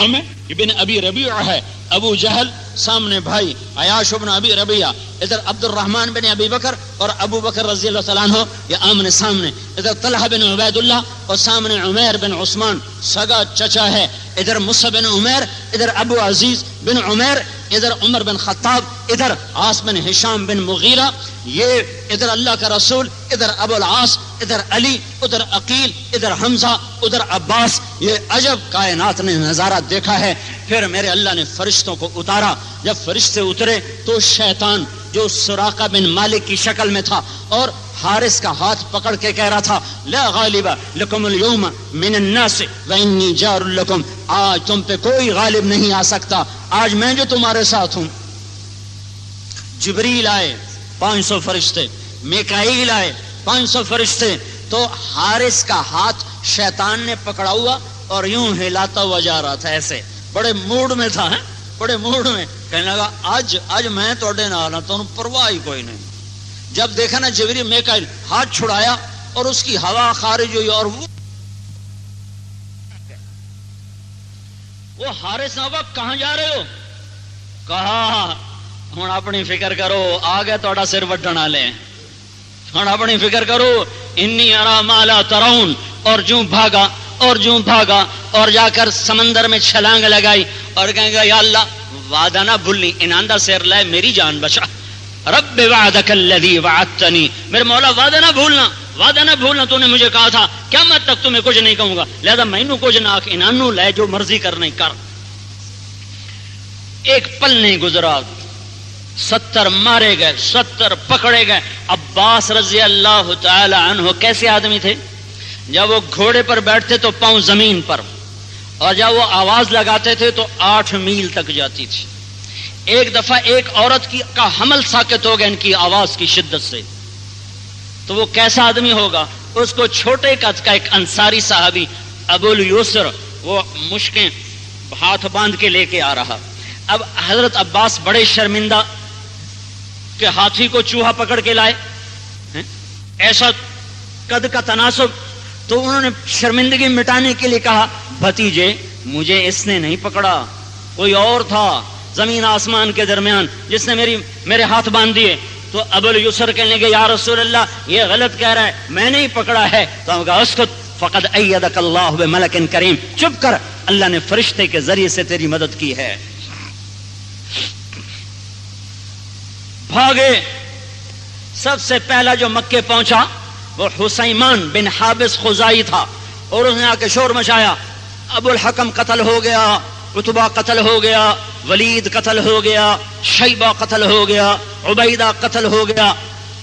میں ابن ابی ربیعہ ہے، ابو جہل سامنے بھائی عیاش بن ابی ربیعہ، ادھر عبد الرحمن بن ابی بکر اور ابو بکر رضی اللہ تعالیٰ عنہ یہ آمنے سامنے، ادھر طلحہ بن عبید اللہ اور سامنے عمیر بن عثمان سگا چچا ہے، ادھر مصعب بن عمیر، ادھر ابو عزیز بن عمیر، ادھر عمر بن خطاب، ادھر عاص بن ہشام بن مغیرہ، یہ ادھر اللہ کا رسول، ادھر ابو العاص، ادھر علی، ادھر عقیل، ادھر حمزہ، ادھر عباس. یہ عجب کائنات نے نظارہ دیکھا ہے. پھر میرے اللہ نے فرشتوں کو اتارا. جب فرشتے اترے تو شیطان جو سراقہ بن مالک کی شکل میں تھا اور حارث کا ہاتھ پکڑ کے کہہ رہا تھا لا غالب لکم اليوم من الناس وانی جار لکم، آج تم پہ کوئی غالب نہیں آ سکتا، آج میں جو تمہارے ساتھ ہوں. جبریل آئے 500 فرشتے، میکائیل آئے 500 فرشتے، تو حارث کا ہاتھ شیطان نے پکڑا ہوا اور یوں ہلاتا ہوا جا رہا تھا، ایسے بڑے موڈ میں تھا، بڑے موڈ میں کہنے لگا آج میں توڑے نہ آنا تو پرواہ ہی کوئی نہیں. جب دیکھا نا جبریل میکائیل ہاتھ چھڑایا اور اس کی ہوا خارج ہوئی اور وہ حارث نے کہا کہاں جا رہے ہو؟ کہا ہوں اپنی فکر کرو، آ گئے توڑا سر وڈن والے، ہوں اپنی فکر کرو. انی ارا ما لا ترون، اور جوں بھاگا اور جوں بھاگا اور جا کر سمندر میں چھلانگ لگائی اور کہیں گا یا اللہ وعدہ نہ بھولنی، اناندہ سیر لائے میری جان بچا. رب وعدک الذی وعدتنی، میرے مولا وعدہ نہ بھولنا، وعدہ نہ بھولنا، تو نے مجھے کہا تھا قیامت تک تمہیں کچھ نہیں کہوں گا، لہذا مینوں کچھ نہ آکھ، انانوں لے جو مرضی کرنے کر. ایک پل نہیں گزرا، 70 مارے گئے، 70 پکڑے گئے. عباس رضی اللہ تعالی عنہ کیسے آدمی تھے؟ جب وہ گھوڑے پر بیٹھتے تو پاؤں زمین پر، اور جب وہ آواز لگاتے تھے تو 8 میل تک جاتی تھی. ایک دفعہ ایک عورت کا حمل ساکت ہو گیا ان کی آواز کی شدت سے، تو وہ کیسا آدمی ہوگا؟ اس کو چھوٹے قد کا ایک انصاری صحابی ابو الیسر وہ مشکیں ہاتھ باندھ کے لے کے آ رہا. اب حضرت عباس بڑے شرمندہ کہ ہاتھی کو چوہا پکڑ کے لائے، ایسا قد کا تناسب. تو انہوں نے شرمندگی مٹانے کے لیے کہا بھتیجے مجھے اس نے نہیں پکڑا، کوئی اور تھا زمین آسمان کے درمیان جس نے میرے ہاتھ باندھ دیے. تو ابو الیسر کہنے لگے یا رسول اللہ یہ غلط کہہ رہا ہے، میں نہیں پکڑا ہے. تو ہم کہا اسکت فقد ایدک اللہ بملک کریم، چپ کر، اللہ نے فرشتے کے ذریعے سے تیری مدد کی ہے. بھاگے. سب سے پہلا جو مکے پہنچا وہ حسیمان بن حابس خزائی تھا، اور اس نے آ کے شور مچایا ابو الحکم قتل ہو گیا، عتبہ قتل ہو گیا، ولید قتل ہو گیا، شیبہ قتل ہو گیا، عبیدہ قتل ہو گیا.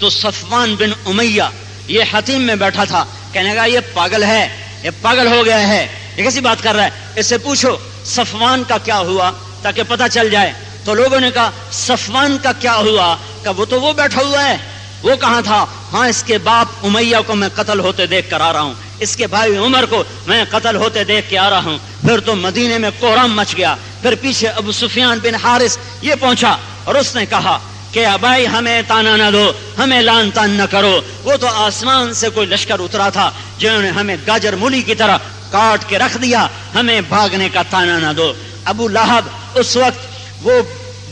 تو صفوان بن امیہ یہ حتیم میں بیٹھا تھا، کہنے لگا یہ پاگل ہے، یہ پاگل ہو گیا ہے، یہ کیسی بات کر رہا ہے، اس سے پوچھو صفوان کا کیا ہوا تاکہ پتہ چل جائے. تو لوگوں نے کہا صفوان کا کیا ہوا؟ کہ وہ تو وہ بیٹھا ہوا ہے. وہ کہاں تھا؟ ہاں اس کے باپ امیہ کو میں قتل ہوتے دیکھ کر آ رہا ہوں، اس کے بھائی عمر کو میں قتل ہوتے دیکھ کے آ رہا ہوں. پھر تو مدینے میں کوہرام مچ گیا. پھر پیچھے ابو سفیان بن حارث یہ پہنچا اور اس نے کہا کہ بھائی ہمیں تانا نہ دو، ہمیں لان تان نہ کرو. وہ تو آسمان سے کوئی لشکر اترا تھا جنہوں نے ہمیں گاجر مولی کی طرح کاٹ کے رکھ دیا، ہمیں بھاگنے کا تانا نہ دو. ابو لہب اس وقت وہ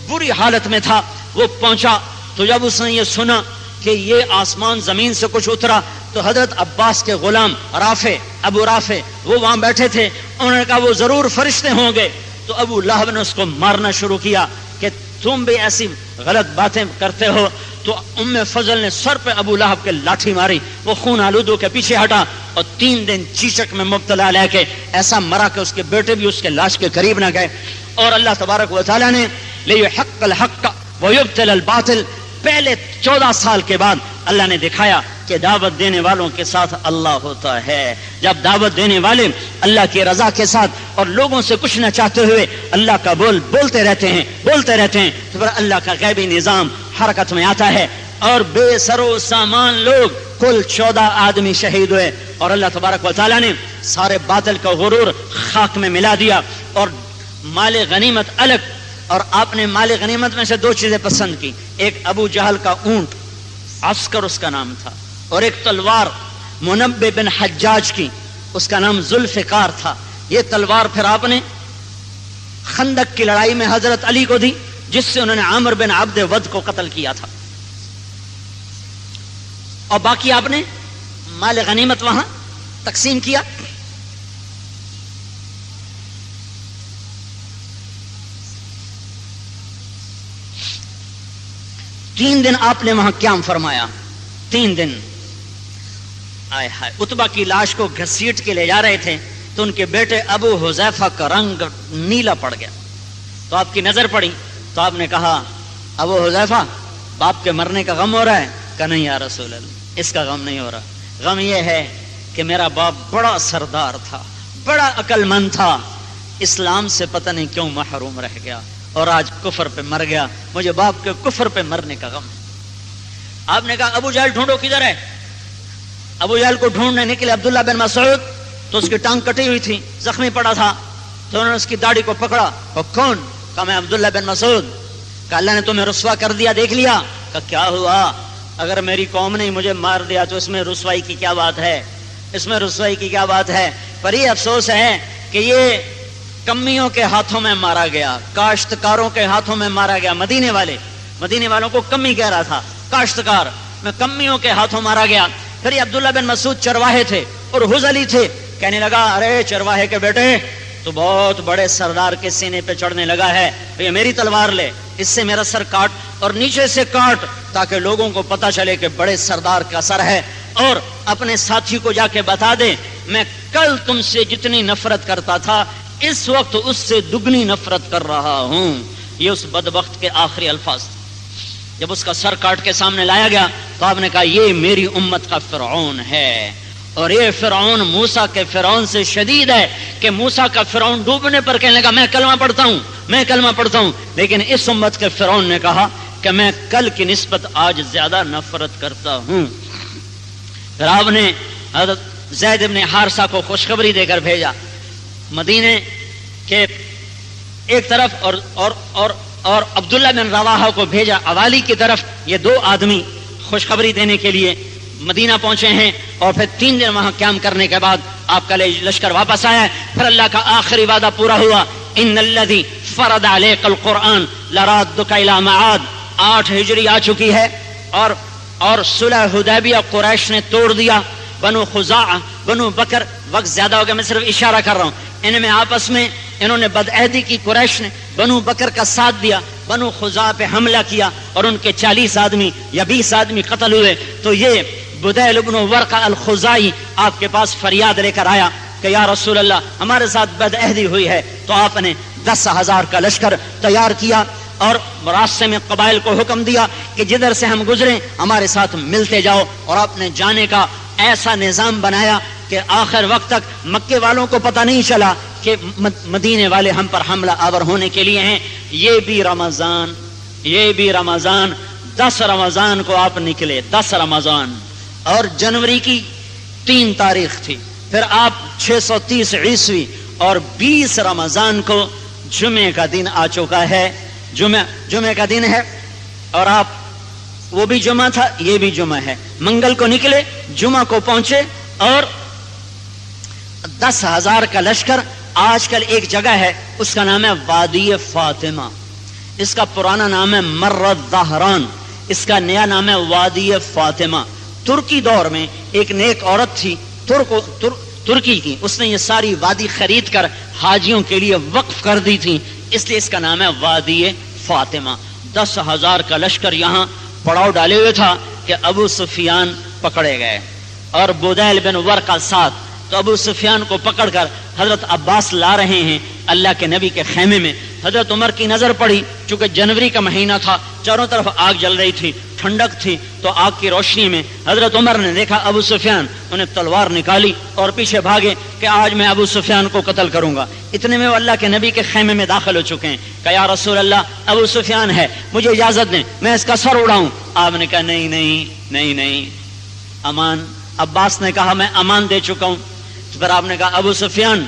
بری حالت میں تھا. وہ پہنچا تو جب اس نے یہ سنا کہ یہ آسمان زمین سے کچھ اترا تو حضرت عباس کے غلام رافع، ابو رافع وہ وہاں بیٹھے تھے. انہوں نے کہا وہ ضرور فرشتے ہوں گے. تو ابو لہب نے اس کو مارنا شروع کیا کہ تم بھی ایسی غلط باتیں کرتے ہو. تو ام فضل نے سر پہ ابو لہب کے لاٹھی ماری، وہ خون آلودو کے پیچھے ہٹا اور 3 دن چیچک میں مبتلا لے کے ایسا مرا کہ اس کے بیٹے بھی اس کے لاش کے قریب نہ گئے. اور اللہ تبارک و تعالیٰ نے لیحق الحق ویبطل الباطل، پہلے 14 سال کے بعد اللہ نے دکھایا کہ دعوت دینے والوں کے ساتھ اللہ ہوتا ہے. جب دعوت دینے والے اللہ کی رضا کے ساتھ اور لوگوں سے کچھ نہ چاہتے ہوئے اللہ کا بولتے رہتے ہیں تو پھر اللہ کا غیبی نظام حرکت میں آتا ہے. اور بے سر و سامان لوگ کل 14 آدمی شہید ہوئے. اور اللہ تبارک و تعالیٰ نے سارے باطل کا غرور خاک میں ملا دیا اور مال غنیمت الگ. اور آپ نے مال غنیمت میں سے 2 چیزیں پسند کی، ایک ابو جہل کا اونٹ عسکر اس کا نام تھا، اور ایک تلوار منبع بن حجاج کی، اس کا نام ذوالفقار تھا. یہ تلوار پھر آپ نے خندق کی لڑائی میں حضرت علی کو دی، جس سے انہوں نے عامر بن عبد ود کو قتل کیا تھا، اور باقی آپ نے مال غنیمت وہاں تقسیم کیا۔ تین دن آپ نے وہاں قیام فرمایا، 3 دن۔ آئے ہائے، عتبہ کی لاش کو گھسیٹ کے لے جا رہے تھے تو ان کے بیٹے ابو حذیفہ کا رنگ نیلا پڑ گیا، تو آپ کی نظر پڑی تو آپ نے کہا ابو حذیفہ باپ کے مرنے کا غم ہو رہا ہے؟ کہ نہیں یا رسول اللہ، اس کا غم نہیں ہو رہا، غم یہ ہے کہ میرا باپ بڑا سردار تھا، بڑا عقل مند تھا، اسلام سے پتہ نہیں کیوں محروم رہ گیا اور آج کفر پہ مر گیا، مجھے باپ کے کفر پہ مرنے کا غم ہے۔ آپ نے کہا ابو جہل ڈھونڈو کدھر ہے؟ ابو جہل کو ڈھونڈنے نکلے عبداللہ بن مسعود، تو اس کی ٹانگ کٹی ہوئی تھی، زخمی پڑا تھا، تو انہوں نے اس کی داڑھی کو پکڑا، اور کون؟ کہا میں عبداللہ بن مسعود۔ کہا اللہ نے تمہیں رسوا کر دیا، دیکھ لیا؟ کہا کیا ہوا؟ اگر میری قوم نے مجھے مار دیا تو اس میں رسوائی کی کیا بات ہے؟ اس میں رسوائی کی کیا بات ہے؟ پر یہ افسوس ہے کہ یہ کمیوں کے ہاتھوں میں مارا گیا، کاشتکاروں کے ہاتھوں میں مارا گیا۔ مدینے والوں کو کمی کہہ رہا تھا، کاشتکار میں کمیوں کے ہاتھوں مارا گیا۔ پھر یہ عبداللہ بن مسعود چرواہے تھے اور حذلی تھے، کہنے لگا ارے چرواہے کے بیٹے تو بہت بڑے سردار کے سینے پہ چڑھنے لگا ہے، یہ میری تلوار لے، اس سے میرا سر کاٹ اور نیچے سے کاٹ، تاکہ لوگوں کو پتا چلے کہ بڑے سردار کا سر ہے، اور اپنے ساتھی کو جا کے بتا دے میں کل تم سے جتنی نفرت کرتا تھا اس وقت اس سے دگنی نفرت کر رہا ہوں۔ یہ اس بدبخت کے آخری الفاظ تھے۔ جب اس کا سر کاٹ کے سامنے لایا گیا تو آپ نے کہا یہ میری امت کا فرعون ہے، اور یہ فرعون موسیٰ کے فرعون سے شدید ہے کہ موسیٰ کا فرعون ڈوبنے پر کہنے لگا میں کلمہ پڑھتا ہوں، لیکن اس امت کے فرعون نے کہا کہ میں کل کی نسبت آج زیادہ نفرت کرتا ہوں۔ پھر آپ نے حضرت زید بن حارثہ کو خوشخبری دے کر بھیجا مدینے کے ایک طرف، اور عبداللہ بن رواحہ کو بھیجا اوالی کی طرف۔ یہ 2 آدمی خوشخبری دینے کے لیے مدینہ پہنچے ہیں، اور پھر 3 دن وہاں قیام کرنے کے بعد آپ کا لشکر واپس آیا ہے۔ پھر اللہ کا آخری وعدہ پورا ہوا، ان الذی فرض علیک القرآن لرادک الی معاد۔ 8 ہجری آ چکی ہے، اور صلح حدیبیہ قریش نے توڑ دیا۔ بنو خزاعہ، بنو بکر، وقت زیادہ ہو گیا، میں صرف اشارہ کر رہا ہوں، ان میں آپس میں انہوں نے بدعہدی کی، قریش نے بنو بکر کا ساتھ دیا، بنو خزاعہ پہ حملہ کیا اور ان کے 40 آدمی یا 20 آدمی قتل ہوئے۔ تو یہ بدیل بن ورقہ الخزاعی آپ کے پاس فریاد لے کر آیا کہ یا رسول اللہ ہمارے ساتھ بدعہدی ہوئی ہے، تو آپ نے 10,000 کا لشکر تیار کیا اور راستے میں قبائل کو حکم دیا کہ جدھر سے ہم گزریں ہمارے ساتھ ملتے جاؤ، اور آپ نے جانے کا ایسا نظام بنایا کہ آخر وقت تک مکے والوں کو پتہ نہیں چلا کہ مدینے والے ہم پر حملہ آور ہونے کے لیے ہیں۔ یہ بھی رمضان 10 رمضان کو آپ نکلے، 10 رمضان، اور جنوری کی 3 تاریخ تھی۔ پھر آپ 630 عیسوی اور 20 رمضان کو جمعے کا دن آ چکا ہے، جمعے کا دن ہے، اور آپ وہ بھی جمعہ تھا، یہ بھی جمعہ ہے۔ منگل کو نکلے، جمعہ کو پہنچے، اور 10,000 کا لشکر۔ آج کل ایک جگہ ہے اس کا نام ہے وادی فاطمہ، اس کا پرانا نام ہے مرد دہران، اس کا نیا نام ہے وادی فاطمہ۔ ترکی دور میں ایک نیک عورت تھی ترکی کی، اس نے یہ ساری وادی خرید کر حاجیوں کے لیے وقف کر دی تھی، اس لیے اس کا نام ہے وادی فاطمہ۔ 10,000 کا لشکر یہاں پڑاؤ ڈالے ہوئے تھا کہ ابو سفیان پکڑے گئے، اور بدیل بن ورقہ ساتھ۔ تو ابو سفیان کو پکڑ کر حضرت عباس لا رہے ہیں اللہ کے نبی کے خیمے میں۔ حضرت عمر کی نظر پڑی، چونکہ جنوری کا مہینہ تھا، چاروں طرف آگ جل رہی تھی، ٹھنڈک تھی، تو آگ کی روشنی میں حضرت عمر نے دیکھا ابو سفیان، انہیں تلوار نکالی اور پیچھے بھاگے کہ آج میں ابو سفیان کو قتل کروں گا۔ اتنے میں وہ اللہ کے نبی کے خیمے میں داخل ہو چکے ہیں کہ یا رسول اللہ ابو سفیان ہے، مجھے اجازت دیں میں اس کا سر اڑاؤں۔ آپ نے کہا نہیں، امان۔ عباس نے کہا میں امان دے چکا ہوں۔ تو پھر آپ نے کہا ابو سفیان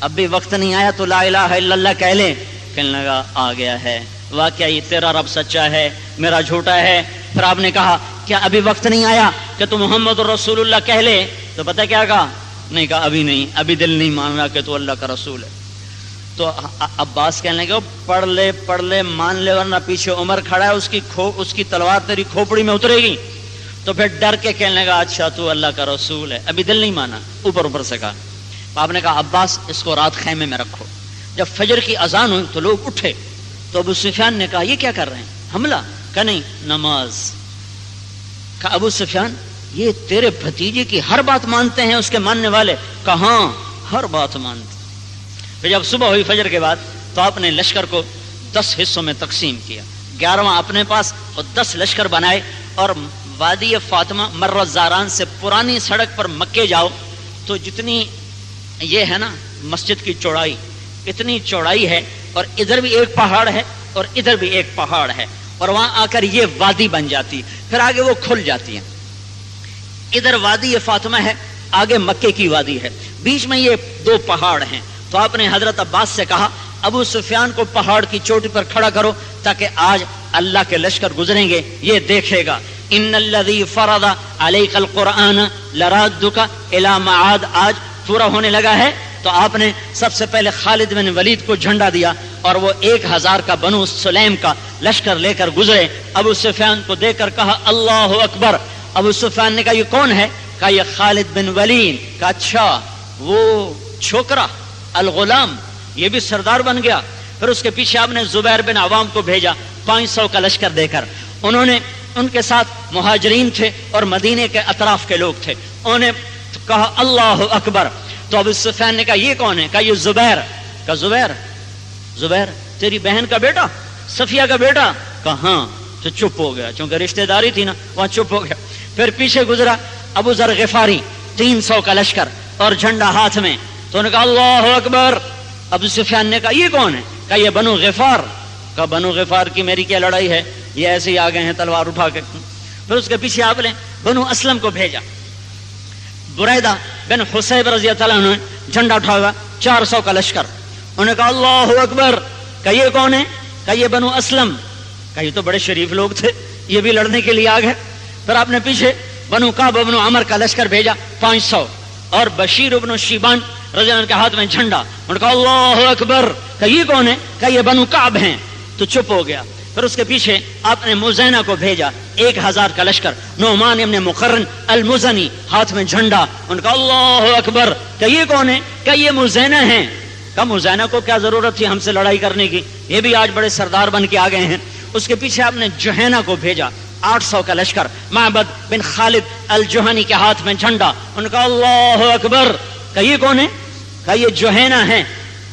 اب بھی وقت نہیں آیا تو لا الہ الا اللہ کہہ لے۔ کہنے لگا آ گیا ہے، واقعہ یہ تیرا رب سچا ہے، میرا جھوٹا ہے۔ پھر آپ نے کہا کیا ابھی وقت نہیں آیا کہ تو محمد رسول اللہ کہہ لے؟ تو پتہ کیا کہا؟ نہیں کہا ابھی نہیں، ابھی دل نہیں مان رہا کہ تو اللہ کا رسول ہے۔ تو عباس کہنے لگے پڑھ لے مان لے ورنہ پیچھے عمر کھڑا ہے اس کی تلوار تیری کھوپڑی میں اترے گی. تو پھر ڈر کے کہنے لگا اچھا تو اللہ کا رسول ہے. ابھی دل نہیں مانا, اوپر سے کہا. آپ نے کہا عباس اس کو رات خیمے میں رکھو. جب فجر کی اذان ہوئی تو لوگ اٹھے تو ابو سفیان نے کہا یہ کیا کر رہے ہیں, حملہ؟ کہا نہیں, نماز. کہا ابو سفیان یہ تیرے بھتیجے کی ہر بات مانتے ہیں اس کے ماننے والے؟ کہا ہاں ہر بات مانتے. پھر جب صبح ہوئی فجر کے بعد تو آپ نے لشکر کو 10 حصوں میں تقسیم کیا, 11واں اپنے پاس اور 10 لشکر بنائے اور وادی فاطمہ مر زاران سے پرانی سڑک پر مکے جاؤ تو جتنی یہ ہے نا مسجد کی چوڑائی, اتنی چوڑائی ہے, اور ادھر بھی ایک پہاڑ ہے اور ادھر بھی ایک پہاڑ ہے, اور وہاں آ کر یہ وادی بن جاتی, پھر آگے وہ کھل جاتی ہے. ادھر وادی فاطمہ ہے, آگے مکے کی وادی ہے, بیچ میں یہ 2 پہاڑ ہیں. تو آپ نے حضرت عباس سے کہا ابو سفیان کو پہاڑ کی چوٹی پر کھڑا کرو تاکہ آج اللہ کے لشکر گزریں گے, یہ دیکھے گا. ان الذی فرض علیک القرآن لرادک الی معاد آج پورا ہونے لگا ہے. تو آپ نے سب سے پہلے خالد بن ولید کو جھنڈا دیا اور وہ 1000 کا بنو سلیم کا لشکر لے کر گزرے. ابو سفیان کو دیکھ کر کہا اللہ اکبر. ابو سفیان نے کہا یہ کون ہے؟ کہا یہ خالد بن ولید. کہا اچھا وہ چھوکرا الغلام یہ بھی سردار بن گیا. پھر اس کے پیچھے آپ نے زبیر بن عوام کو بھیجا 500 کا لشکر دے کر. انہوں نے ان کے ساتھ مہاجرین تھے اور مدینے کے اطراف کے لوگ تھے. انہوں نے کہا اللہ اکبر. تو ابو سفیان نے کہا یہ کون ہے؟ کہا یہ زبیر. کہا زبیر تیری بہن کا بیٹا, صفیہ کا بیٹا؟ کہا ہاں. تو چپ ہو گیا, چونکہ رشتہ داری تھی نا, وہاں چپ ہو گیا. پھر پیچھے گزرا ابو ذر غفاری 300 کا لشکر اور جھنڈا ہاتھ میں. تو انہوں نے کہا اللہ اکبر. ابو سفیان نے کہا یہ کون ہے؟ کہا یہ بنو غفار. کہا بنو غفار کی میری کیا لڑائی ہے, یہ ایسے ہی آ گئے ہیں تلوار اٹھا کے. پھر اس کے پیچھے آپ نے بنو اسلم کو بھیجا. بریدہ بن حسیب رضی اللہ عنہ نے جھنڈا اٹھا ہوا 400 کا لشکر. انہوں نے کہا اللہ اکبر. کہا یہ کون ہے؟ کہا یہ بنو اسلم. کہا یہ تو بڑے شریف لوگ تھے, یہ بھی لڑنے کے لیے آ گئے. پھر آپ نے پیچھے بنو کعب بن عمر کا لشکر بھیجا 500 اور بشیر بن شیبان رضی اللہ عنہ کے ہاتھ میں جھنڈا. انہوں نے کہا اللہ اکبر. کہا یہ کون ہے؟ کہا یہ بنو کعب ہیں. تو چپ ہو گیا. پھر اس کے پیچھے آپ نے مزینہ کو بھیجا 1000 کا لشکر, نعمان ابن مقرن المزنی ہاتھ میں جھنڈا. انہوں نے کہا اللہ اکبر. کہ یہ کون ہے؟ کہ یہ مزینہ ہیں. کہا مزینہ کو کیا ضرورت تھی ہم سے لڑائی کرنے کی, یہ بھی آج بڑے سردار بن کے آ گئے ہیں. اس کے پیچھے آپ نے جوہینہ کو بھیجا 800 کا لشکر, معبد بن خالد الجوہنی کے ہاتھ میں جھنڈا. انہوں نے کہا اللہ اکبر. کہ یہ کون ہے؟ کہا یہ جوہینہ ہیں,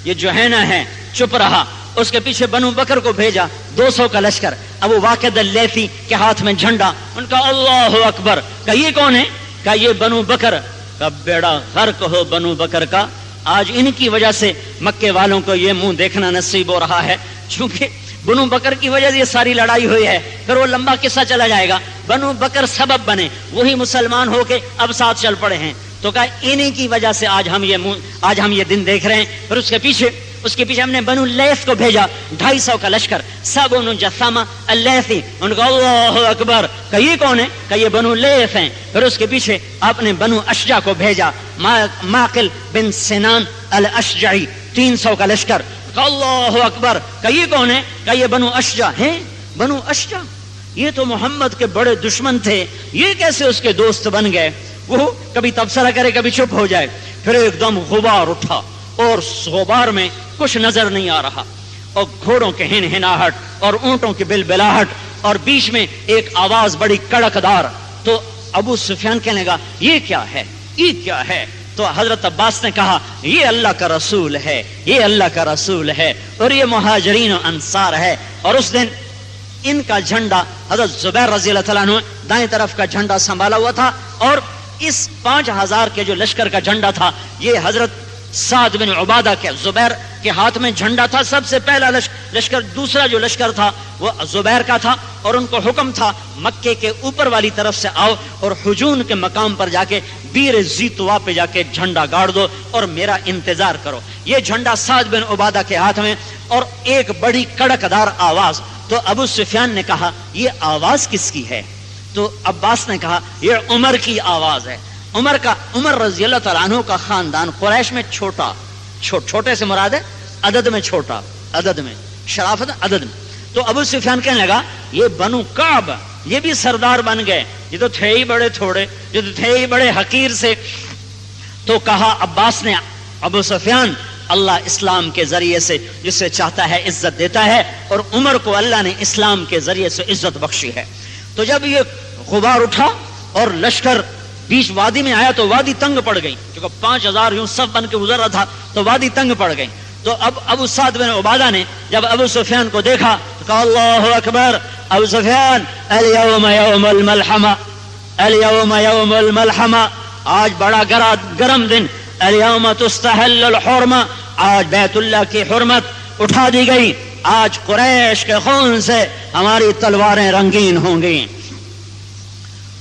یہ جوہینہ ہیں. چپ رہا. اس کے پیچھے بنو بکر کو بھیجا 200 کا لشکر, ابو واقد اللیثی کے ہاتھ میں جھنڈا. ان کا اللہ اکبر. کہ یہ کون ہے؟ کہ یہ بنو بکر. کا بیڑا غرق ہو بنو بکر کا, آج ان کی وجہ سے مکے والوں کو یہ منہ دیکھنا نصیب ہو رہا ہے. چونکہ بنو بکر کی وجہ سے یہ ساری لڑائی ہوئی ہے, پھر وہ لمبا قصہ چلا جائے گا. بنو بکر سبب بنے, وہی مسلمان ہو کے اب ساتھ چل پڑے ہیں. تو کہا انہی کی وجہ سے آج ہم یہ دن دیکھ رہے ہیں. پھر اس کے پیچھے ہم نے بنو لیث کو بھیجا 250 کا لشکر, سب انہوں جسامہ اللیثی. ان کو اللہ اکبر. کہ یہ کون ہے؟ کہ یہ بنو لیث ہیں. پھر اس کے پیچھے آپ نے بنو اشجع کو بھیجا, معقل بن سنان الاشجعی 300 کا لشکر. اللہ اکبر. کہ یہ کون ہے؟ کہ یہ بنو اشجع ہیں. بنو اشجع یہ تو محمد کے بڑے دشمن تھے, یہ کیسے اس کے دوست بن گئے؟ وہ کبھی تبصرہ کرے کبھی چپ ہو جائے. پھر ایک دم غبار اٹھا اور غبار میں کچھ نظر نہیں آ رہا, اور گھوڑوں کے ہنہناہٹ اور اونٹوں کی بلبلاہٹ, اور بیچ میں ایک آواز بڑی کڑکدار. تو ابو سفیان کہنے لگا یہ کیا ہے, یہ کیا ہے؟ تو حضرت عباس نے کہا یہ اللہ کا رسول ہے, یہ اللہ کا رسول ہے, اور یہ مہاجرین و انصار ہے. اور اس دن ان کا جھنڈا حضرت زبیر رضی اللہ تعالیٰ عنہ دائیں طرف کا جھنڈا سنبھالا ہوا تھا, اور اس 5000 کے جو لشکر کا جھنڈا تھا یہ حضرت سعد بن عبادہ کے زبیر کے ہاتھ میں جھنڈا تھا. سب سے پہلا لشکر, دوسرا جو لشکر تھا وہ زبیر کا تھا, اور ان کو حکم تھا مکے کے اوپر والی طرف سے آؤ اور حجون کے مقام پر جا کے بیر زیتوا پہ جا کے جھنڈا گاڑ دو اور میرا انتظار کرو. یہ جھنڈا سعد بن عبادہ کے ہاتھ میں, اور ایک بڑی کڑکدار آواز. تو ابو سفیان نے کہا یہ آواز کس کی ہے؟ تو عباس نے کہا یہ عمر کی آواز ہے. عمر رضی اللہ تعالیٰ عنہ کا خاندان قریش میں چھوٹے سے مراد ہے عدد میں چھوٹا، عدد میں شرافت، عدد میں. تو ابو سفیان کہنے لگا یہ بنو کعب یہ بھی سردار بن گئے، یہ تو تھے ہی بڑے تھوڑے، یہ تو تھے ہی بڑے حقیر سے. تو کہا عباس نے ابو سفیان اللہ اسلام کے ذریعے سے جسے چاہتا ہے عزت دیتا ہے، اور عمر کو اللہ نے اسلام کے ذریعے سے عزت بخشی ہے. تو جب یہ غبار اٹھا اور لشکر بیچ وادی میں آیا تو وادی تنگ پڑ گئی، کیونکہ 5000 یوں صف بن کے گزر رہا تھا تو وادی تنگ پڑ گئی. تو اب ابو سعد بن عبادہ نے جب ابو سفیان کو دیکھا تو کہا اللہ اکبر، ابو سفیان الیوم یوم الملحمہ، الیوم یوم الملحمہ، آج بڑا گرم دن، الیوم تستحل الحرمہ، آج بیت اللہ کی حرمت اٹھا دی گئی، آج قریش کے خون سے ہماری تلواریں رنگین ہوں گی.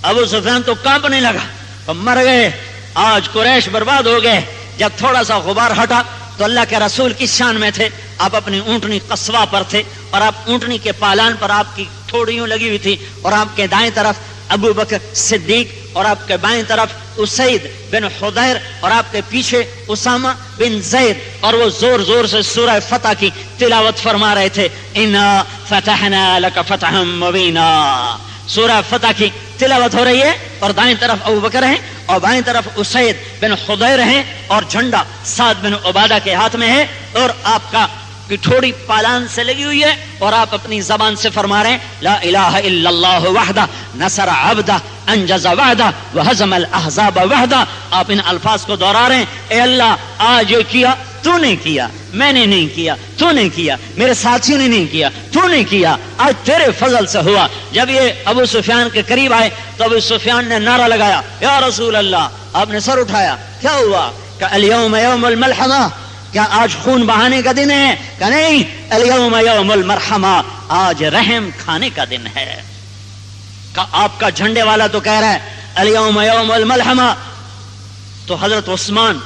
ابو سفیان تو کانپنے لگا، تو مر گئے، آج قریش برباد ہو گئے. جب تھوڑا سا غبار ہٹا تو اللہ کے رسول کس شان میں تھے؟ آپ اپنی اونٹنی قصوہ پر تھے، اور آپ اونٹنی کے پالان پر آپ کی تھوڑیوں لگی ہوئی تھی، اور آپ کے دائیں طرف ابو بکر صدیق، اور آپ کے بائیں طرف اسید بن حضیر، اور آپ کے پیچھے اسامہ بن زید، اور وہ زور زور سے سورہ فتح کی تلاوت فرما رہے تھے. انا فتحنا لک فتحا مبینا، سورہ فتح کی تلاوت ہو رہی ہے، اور دائیں طرف ابو بکر ہیں اور بائیں طرف اسید بن حضیر ہیں، اور جھنڈا سعد بن عبادہ کے ہاتھ میں ہے، اور آپ کا تھوڑی پالان سے لگی ہوئی ہے، اور آپ اپنی زبان سے فرما رہے ہیں لا الہ الا اللہ وحدہ نصر عبدہ انجز وعدہ وہزم الاحزاب وحدہ. آپ ان الفاظ کو دہرا رہے ہیں، اے اللہ آج یہ کیا تو نے کیا، میں نے نہیں کیا، تو نے کیا، میرے ساتھیوں نے نہیں کیا، تو نے کیا، آج تیرے فضل سے ہوا. جب یہ ابو سفیان کے قریب آئے تو ابو سفیان نے نعرہ لگایا یا رسول اللہ. آپ نے سر اٹھایا، کیا ہوا؟ کہ الیوم یوم الملحمہ، کیا آج خون بہانے کا دن ہے؟ کہ نہیں، الیوم یوم المرحمہ، آج رحم کھانے کا دن ہے. کہ آپ کا جھنڈے والا تو کہہ رہا ہے الیوم یوم الملحمہ. تو حضرت عثمان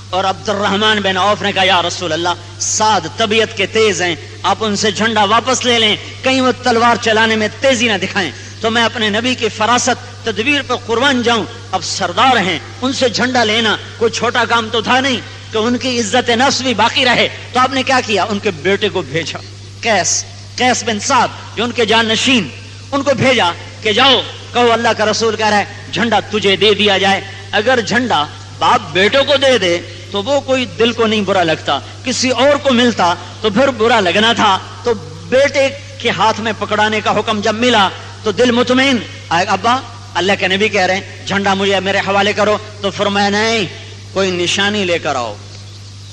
اور عبد الرحمن بن عوف نے کہا یا رسول اللہ سعد طبیعت کے تیز ہیں، آپ ان سے جھنڈا واپس لے لیں، کہیں وہ تلوار چلانے میں تیزی نہ دکھائیں. تو میں اپنے نبی کی فراست تدبیر پر قربان جاؤں. اب سردار ہیں، ان سے جھنڈا لینا کوئی چھوٹا کام تو تھا نہیں، کہ ان کی عزت نفس بھی باقی رہے. تو آپ نے کیا کیا؟ ان کے بیٹے کو بھیجا، قیس بن سعد جو ان کے جانشین، ان کو بھیجا کہ جاؤ کہو اللہ کا رسول کہہ رہا ہے جھنڈا تجھے دے دیا جائے. اگر جھنڈا باپ بیٹوں کو دے دے تو وہ کوئی دل کو نہیں برا لگتا، کسی اور کو ملتا تو پھر برا لگنا تھا. تو بیٹے کے ہاتھ میں پکڑانے کا حکم جب ملا تو دل مطمئن. ابا اللہ کے نبی کہہ رہے ہیں جھنڈا مجھے میرے حوالے کرو. تو فرمایا نہیں، کوئی نشانی لے کر آؤ،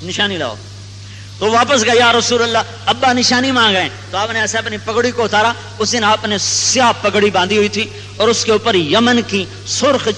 نشانی لاؤ. تو واپس گیا یا رسول اللہ ابا نشانی مانگ رہے ہیں. تو آپ نے ایسے اپنی پگڑی کو اتارا. اس دن آپ نے سیاہ پگڑی باندھی ہوئی تھی اور اس کے اوپر یمن کی سرخ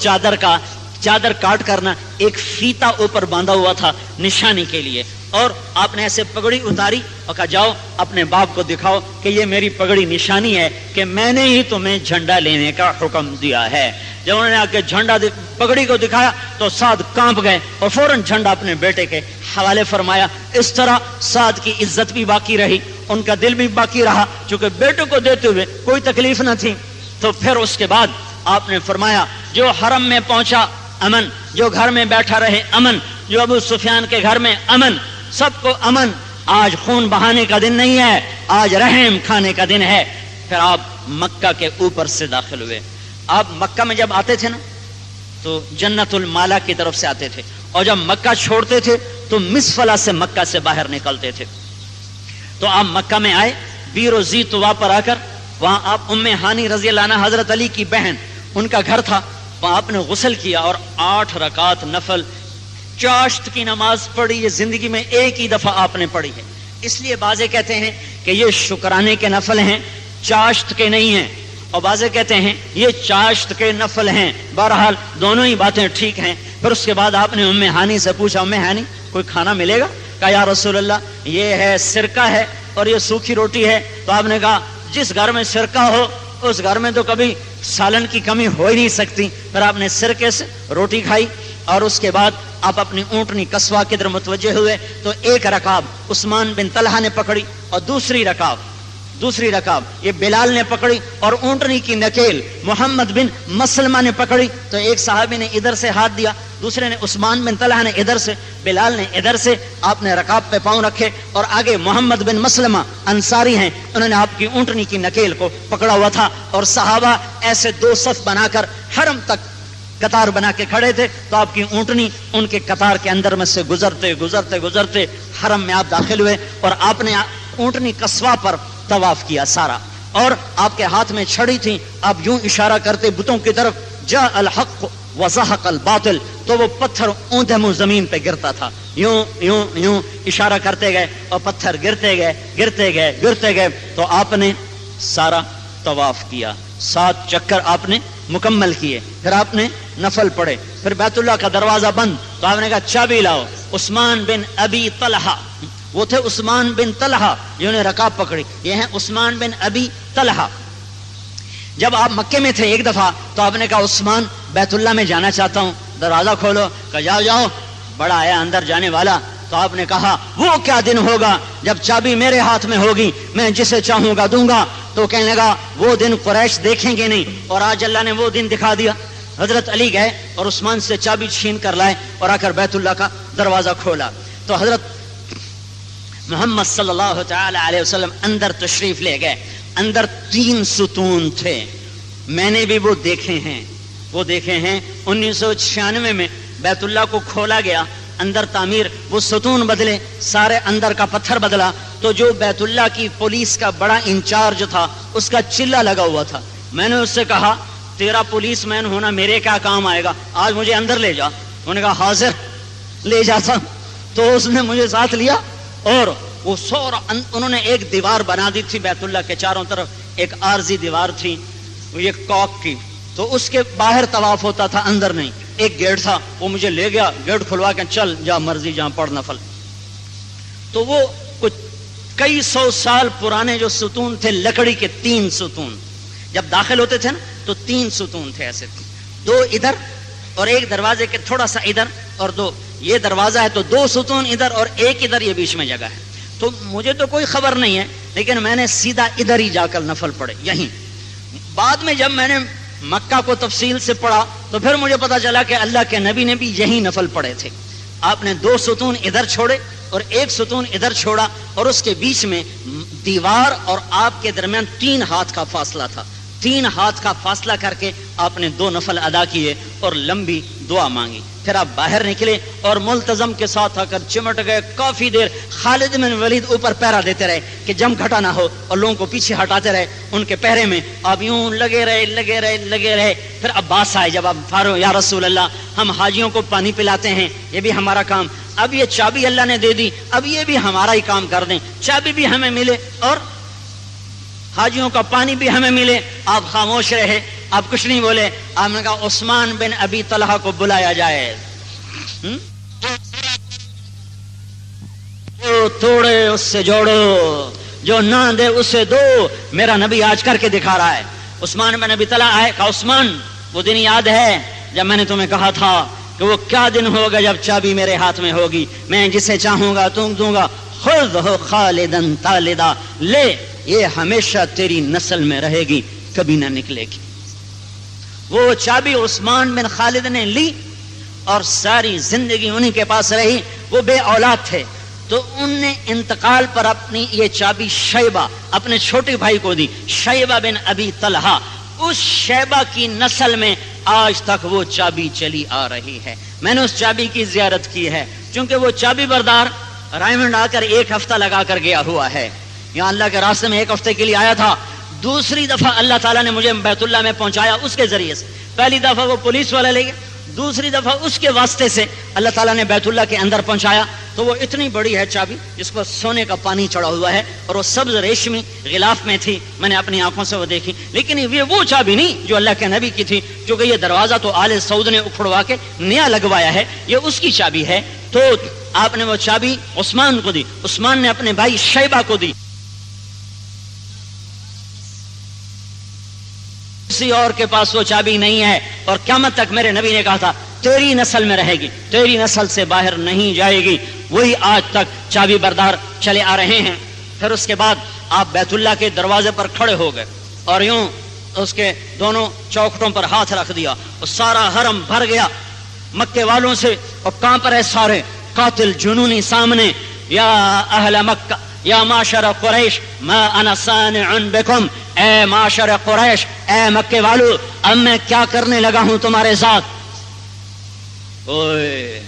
چادر کاٹ کرنا ایک فیتا اوپر باندھا ہوا تھا نشانی کے لیے. اور آپ نے ایسے پگڑی اتاری اور کہا جاؤ اپنے باپ کو دکھاؤ کہ یہ میری پگڑی نشانی ہے کہ میں نے ہی تمہیں جھنڈا لینے کا حکم دیا ہے. جب انہوں نے آ کے جھنڈا پگڑی کو دکھایا تو سعد کانپ گئے اور فوراً جھنڈا اپنے بیٹے کے حوالے فرمایا. اس طرح سعد کی عزت بھی باقی رہی، ان کا دل بھی باقی رہا، چونکہ بیٹوں کو دیتے ہوئے کوئی تکلیف نہ تھی. تو پھر اس کے بعد آپ نے فرمایا جو حرم میں پہنچا امن، جو گھر میں بیٹھا رہے امن، جو ابو سفیان کے گھر میں امن، سب کو امن. آج خون بہانے کا دن نہیں ہے، آج رحم کھانے کا دن ہے. پھر آپ مکہ کے اوپر سے داخل ہوئے. آپ مکہ میں جب آتے تھے نا تو جنت المالا کی طرف سے آتے تھے، اور جب مکہ چھوڑتے تھے تو مسفلا سے مکہ سے باہر نکلتے تھے. تو آپ مکہ میں آئے، بیر و زی طوا پر آ کر وہاں آپ ام ہانی رضی اللہ عنہ حضرت علی کی بہن، ان کا گھر تھا، وہاں آپ نے غسل کیا اور 8 رکعت نفل چاشت کی نماز پڑھی. یہ زندگی میں ایک ہی دفعہ آپ نے پڑھی ہے. اس لیے بعضے کہتے ہیں کہ یہ شکرانے کے نفل ہیں، چاشت کے نہیں ہیں، اور بعضے کہتے ہیں یہ چاشت کے نفل ہیں. بہرحال دونوں ہی باتیں ٹھیک ہیں. پھر اس کے بعد آپ نے ام ہانی سے پوچھا ام ہانی کوئی کھانا ملے گا؟ کہا یا رسول اللہ یہ ہے سرکہ ہے اور یہ سوکھی روٹی ہے. تو آپ نے کہا جس گھر میں سرکہ ہو اس گھر میں تو کبھی سالن کی کمی ہو ہی نہیں سکتی. پھر آپ نے سرکے سے روٹی کھائی اور اس کے بعد آپ اپنی اونٹنی قصوہ کی طرف متوجہ ہوئے. تو ایک رکاب عثمان بن طلحہ نے پکڑی اور دوسری رکاب یہ بلال نے پکڑی، اور اونٹنی کی نکیل محمد بن مسلمہ نے پکڑی. تو ایک صحابی نے ادھر سے ہاتھ دیا دوسرے نے عثمان بن طلحہ نے ادھر سے، بلال نے ادھر سے، آپ نے رکاب پہ پاؤں رکھے اور آگے محمد بن مسلمہ انصاری ہیں، انہوں نے آپ کی اونٹنی کی نکیل کو پکڑا ہوا تھا، اور صحابہ ایسے دو صف بنا کر حرم تک قطار بنا کے کھڑے تھے، تو آپ کی اونٹنی ان کے قطار کے اندر میں سے گزرتے گزرتے گزرتے حرم میں آپ داخل ہوئے، اور آپ نے اونٹنی قصوہ پر طواف کیا سارا، اور آپ کے ہاتھ میں چھڑی تھی، آپ یوں اشارہ کرتے بتوں کی طرف، جاء الحق وزهق الباطل، تو وہ پتھر اونھے منہ زمین پہ گرتا تھا، یوں یوں یوں اشارہ کرتے گئے اور پتھر گرتے گئے گرتے گئے گرتے گئے، تو آپ نے سارا طواف کیا، 7 چکر آپ نے مکمل کیے، پھر آپ نے نفل پڑھے، پھر بیت اللہ کا دروازہ بند، تو آپ نے کہا چابی لاؤ، عثمان بن ابی طلحہ، وہ تھے عثمان بن طلحہ جنہوں نے رکاب پکڑی، یہ ہیں عثمان بن ابی طلحہ۔ جب آپ مکے میں تھے ایک دفعہ تو آپ نے کہا عثمان بیت اللہ میں جانا چاہتا ہوں، دروازہ کھولو، کہا جاؤ جاؤ، بڑا ہے اندر جانے والا، تو آپ نے کہا وہ کیا دن ہوگا جب چابی میرے ہاتھ میں ہوگی، میں جسے چاہوں گا دوں گا، تو کہنے لگا وہ دن قریش دیکھیں گے نہیں، اور آج اللہ نے وہ دن دکھا دیا۔ حضرت علی گئے اور عثمان سے چابی چھین کر لائے اور آ کر بیت اللہ کا دروازہ کھولا، تو حضرت محمد صلی اللہ تعالی علیہ وسلم اندر تشریف لے گئے، اندر 3 ستون تھے، میں نے بھی وہ دیکھے ہیں، 1996 میں بیت اللہ کو کھولا گیا، اندر تعمیر، وہ ستون بدلے، سارے اندر کا پتھر بدلا، تو جو بیت اللہ کی پولیس کا بڑا انچارج تھا اس کا چلا لگا ہوا تھا، میں نے اس سے کہا تیرا پولیس مین ہونا میرے کیا کام آئے گا، آج مجھے اندر لے جا، انہوں نے کہا حاضر، لے جاتا، تو اس نے مجھے ساتھ لیا، اور وہ سورا انہوں نے ایک دیوار بنا دی تھی بیت اللہ کے چاروں طرف، ایک عارضی دیوار تھی وہ یہ کاک کی، تو اس کے باہر طواف ہوتا تھا اندر نہیں، ایک گیٹ تھا، وہ مجھے لے گیا، گیٹ کھلوا کے چل جا مرضی جہاں پڑھ نفل، تو وہ کچھ کئی 100 سال پرانے جو ستون تھے لکڑی کے، 3 ستون جب داخل ہوتے تھے نا تو 3 ستون تھے ایسے، 2 ادھر اور ایک دروازے کے تھوڑا سا ادھر، اور 2 یہ دروازہ ہے تو 2 ستون ادھر اور ایک ادھر، یہ بیچ میں جگہ ہے، تو مجھے تو کوئی خبر نہیں ہے، لیکن میں نے سیدھا ادھر ہی جا کر نفل پڑھے یہیں۔ بعد میں جب میں نے مکہ کو تفصیل سے پڑھا تو پھر مجھے پتا چلا کہ اللہ کے نبی نے بھی یہی نفل پڑھے تھے، آپ نے 2 ستون ادھر چھوڑے اور 1 ستون ادھر چھوڑا، اور اس کے بیچ میں دیوار اور آپ کے درمیان 3 ہاتھ کا فاصلہ تھا، 3 ہاتھ کا فاصلہ کر کے آپ نے 2 نفل ادا کیے اور لمبی دعا مانگی، پھر آپ باہر نکلے اور ملتزم کے ساتھ آ کر چمٹ گئے، کافی دیر خالد بن ولید اوپر پہرا دیتے رہے کہ جم گھٹا نہ ہو، اور لوگوں کو پیچھے ہٹاتے رہے، ان کے پہرے میں آپ یوں لگے رہے، پھر عباس آئے، جب آپ فارغ، یا رسول اللہ ہم حاجیوں کو پانی پلاتے ہیں، یہ بھی ہمارا کام، اب یہ چابی اللہ نے دے دی، اب یہ بھی ہمارا ہی کام کر دیں، چابی بھی ہمیں ملے اور حاجیوں کا پانی بھی ہمیں ملے۔ آپ خاموش رہے، آپ کچھ نہیں بولے، آپ نے کہا عثمان بن ابی طلحہ کو بلایا جائے، جو توڑے اس سے جوڑو، جو نہ دے اسے دو، میرا نبی آج کر کے دکھا رہا ہے۔ عثمان بن ابی طلحہ آئے، کہا عثمان وہ دن یاد ہے جب میں نے تمہیں کہا تھا کہ وہ کیا دن ہوگا جب چابی میرے ہاتھ میں ہوگی، میں جسے چاہوں گا تم دوں گا، خذ ہو خالدن طالدا، لے یہ ہمیشہ تیری نسل میں رہے گی، کبھی نہ نکلے گی۔ وہ چابی عثمان بن خالد نے لی اور ساری زندگی انہی کے پاس رہی، وہ بے اولاد تھے تو ان نے انتقال پر اپنی یہ چابی شیبہ اپنے چھوٹے بھائی کو دی، شیبہ بن ابی طلحہ، اس شیبہ کی نسل میں آج تک وہ چابی چلی آ رہی ہے۔ میں نے اس چابی کی زیارت کی ہے، چونکہ وہ چابی بردار رائمنڈ آ کر 1 ہفتہ لگا کر گیا ہوا ہے، یہاں اللہ کے راستے میں 1 ہفتے کے لیے آیا تھا، دوسری دفعہ اللہ تعالیٰ نے مجھے بیت اللہ میں پہنچایا اس کے ذریعے سے، پہلی دفعہ وہ پولیس والا لے گیا، دوسری دفعہ اس کے واسطے سے اللہ تعالیٰ نے بیت اللہ کے اندر پہنچایا، تو وہ اتنی بڑی ہے چابی جس پر سونے کا پانی چڑھا ہوا ہے، اور وہ سبز ریشمی غلاف میں تھی، میں نے اپنی آنکھوں سے وہ دیکھی، لیکن یہ وہ چابی نہیں جو اللہ کے نبی کی تھی، کیونکہ یہ دروازہ تو آل سعود نے اکھڑوا کے نیا لگوایا ہے، یہ اس کی چابی ہے، تو آپ نے وہ چابی عثمان کو دی، عثمان نے اپنے بھائی شیبہ کو دی، کسی اور کے پاس وہ چابی نہیں ہے، اور قیامت تک میرے نبی نے کہا تھا تیری نسل میں رہے گی، تیری نسل سے باہر نہیں جائے گی، وہی آج تک چابی بردار چلے آ رہے ہیں۔ پھر اس کے بعد آپ بیت اللہ کے دروازے پر کھڑے ہو گئے اور یوں اس کے دونوں چوکھٹوں پر ہاتھ رکھ دیا، اور سارا حرم بھر گیا، مکے والوں سے اور کانپ رہے سارے قاتل جنونی سامنے. یا اہل مکہ یا معاشر قریش ما انا صانع بکم، اے معاشر قریش، اے مکے والو، اب میں کیا کرنے لگا ہوں تمہارے ساتھ. اوئے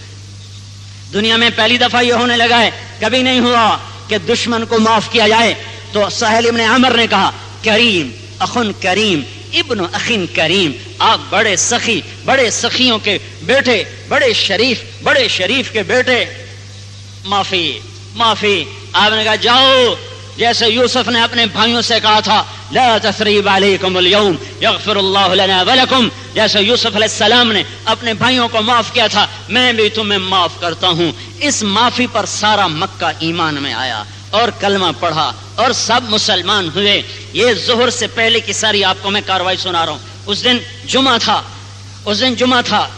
دنیا میں پہلی دفعہ یہ ہونے لگا ہے، کبھی نہیں ہوا کہ دشمن کو معاف کیا جائے. تو سہیل ابن عمر نے کہا کریم اخن کریم ابن اخن کریم، آپ بڑے سخی، بڑے سخیوں کے بیٹے، بڑے شریف کے بیٹے، معافی معافی. آپ نے کہا جاؤ، جیسے یوسف نے اپنے بھائیوں سے کہا تھا لا تثریب علیکم اليوم یغفر اللہ لنا ولکم، جیسے یوسف علیہ السلام نے اپنے بھائیوں کو معاف کیا تھا، میں بھی تمہیں معاف کرتا ہوں. اس معافی پر سارا مکہ ایمان میں آیا اور کلمہ پڑھا اور سب مسلمان ہوئے. یہ ظہر سے پہلے کی ساری آپ کو میں کاروائی سنا رہا ہوں. اس دن جمعہ تھا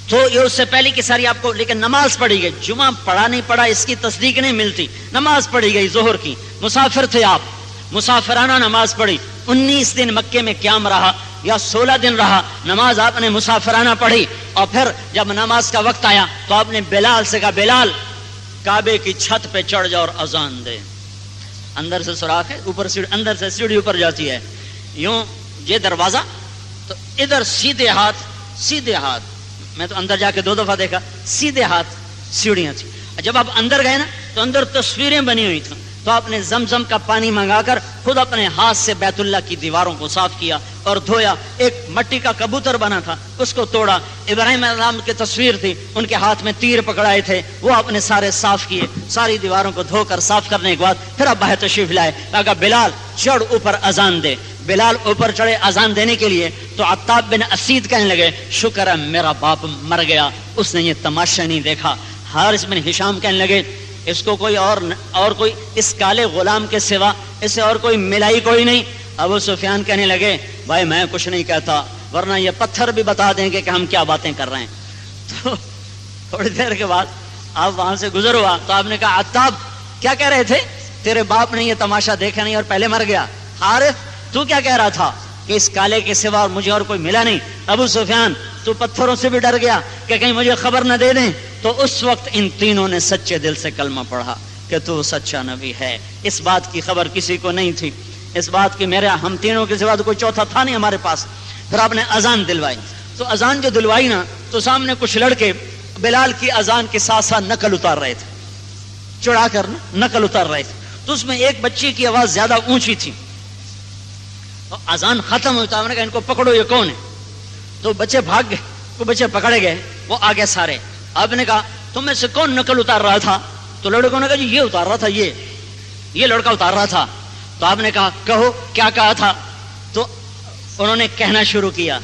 تو یہ اس سے پہلے کی ساری آپ کو، لیکن نماز پڑھی گئی. جمعہ پڑھا نہیں پڑھا اس کی تصدیق نہیں ملتی، نماز پڑھی گئی ظہر کی. مسافر تھے آپ، مسافرانہ نماز پڑھی. 19 دن مکے میں قیام رہا یا 16 دن رہا، نماز آپ نے مسافرانہ پڑھی. اور پھر جب نماز کا وقت آیا تو آپ نے بلال سے کہا بلال کعبے کی چھت پہ چڑھ جا اور اذان دے. اندر سے سوراخ ہے، اوپر سے اندر سے سیڑھی اوپر جاتی ہے، یوں یہ دروازہ، تو ادھر سیدھے ہاتھ میں تو اندر جا کے 2 دفعہ دیکھا، سیدھے ہاتھ سیڑھیاں تھیں. جب آپ اندر گئے نا تو اندر تصویریں بنی ہوئی تھیں. تو آپ نے زمزم کا پانی منگا کر خود اپنے ہاتھ سے بیت اللہ کی دیواروں کو صاف کیا اور دھویا. ایک مٹی کا کبوتر بنا تھا، اس کو توڑا. ابراہیم علیہ السلام کی تصویر تھی، ان کے ہاتھ میں تیر پکڑائے تھے، وہ آپ نے سارے صاف کیے. ساری دیواروں کو دھو کر صاف کرنے کے بعد پھر آپ باہر تشریف لائے. کہا بلال چڑھ اوپر اذان دے. بلال اوپر چڑھے اذان دینے کے لیے تو عتاب بن اسید کہنے لگے شکر ہے میرا باپ مر گیا، اس نے یہ تماشا نہیں دیکھا. حارث بن ہشام کہنے لگے اس کو کوئی اور کوئی اس کالے غلام کے سوا اسے اور کوئی ملائی کوئی نہیں. ابو سفیان کہنے لگے بھائی میں کچھ نہیں کہتا، ورنہ یہ پتھر بھی بتا دیں گے کہ ہم کیا باتیں کر رہے ہیں. تو تھوڑی دیر کے بعد آپ وہاں سے گزر ہوا تو آپ نے کہا عتاب کیا کہہ رہے تھے؟ تیرے باپ نے یہ تماشا دیکھا نہیں اور پہلے مر گیا. حارث تو کیا کہہ رہا تھا کہ اس کالے کے سوا مجھے اور کوئی ملا نہیں. ابو سفیان تو پتھروں سے بھی ڈر گیا کہ کہیں مجھے خبر نہ دے دیں. تو اس وقت ان تینوں نے سچے دل سے کلمہ پڑھا کہ تو سچا نبی ہے. اس بات کی خبر کسی کو نہیں تھی، اس بات کی میرے ہم تینوں کے سوا تو کوئی چوتھا تھا نہیں ہمارے پاس. پھر آپ نے اذان دلوائی. تو اذان جو دلوائی نا تو سامنے کچھ لڑکے بلال کی اذان کے ساتھ ساتھ نقل اتار رہے تھے، چڑھا کر نقل اتار رہے تھے. تو اس میں ایک بچی کی آواز زیادہ اونچی تھی. تو اذان ختم ہوتا ہے، ان کو پکڑو یہ کون ہے. تو بچے بھاگ گئے، وہ بچے پکڑے گئے، وہ آگے سارے. آپ نے کہا تم میں سے کون نقل اتار رہا تھا؟ تو لڑکوں نے کہا جی یہ اتار رہا تھا، یہ لڑکا اتار رہا تھا. تو آپ نے کہا کہو کیا کہا تھا؟ تو انہوں نے کہنا شروع کیا.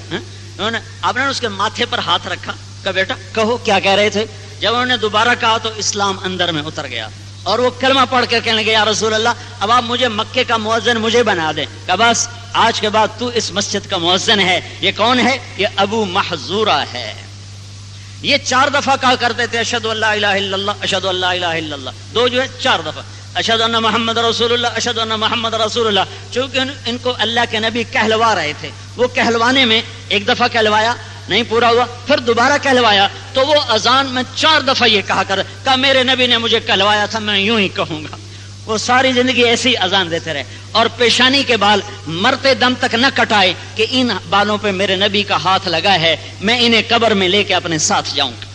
آپ نے اس کے ماتھے پر ہاتھ رکھا، کہا بیٹا کہو کیا کہہ رہے تھے. جب انہوں نے دوبارہ کہا تو اسلام اندر میں اتر گیا اور وہ کلمہ پڑھ کر کہنے لگے یا رسول اللہ اب آپ مجھے مکے کا مؤذن مجھے بنا دیں. کہا بس آج کے بعد تو اس مسجد کا مؤذن ہے. یہ کون ہے؟ یہ ابو محذورہ ہے. یہ 4 دفعہ کہا کرتے تھے اشہد ان لا الہ الا اللہ، اشہد ان لا الہ الا اللہ. 2 جو ہے 4 دفعہ اشہد ان محمد رسول اللہ، اشہد ان محمد رسول اللہ. چونکہ ان کو اللہ کے نبی کہلوا رہے تھے، وہ کہلوانے میں 1 دفعہ کہلوایا نہیں پورا ہوا، پھر دوبارہ کہلوایا تو وہ اذان میں 4 دفعہ یہ کہا میرے نبی نے مجھے کہلوایا تھا میں یوں ہی کہوں گا. وہ ساری زندگی ایسی اذان دیتے رہے اور پیشانی کے بال مرتے دم تک نہ کٹائے کہ ان بالوں پہ میرے نبی کا ہاتھ لگا ہے، میں انہیں قبر میں لے کے اپنے ساتھ جاؤں گا.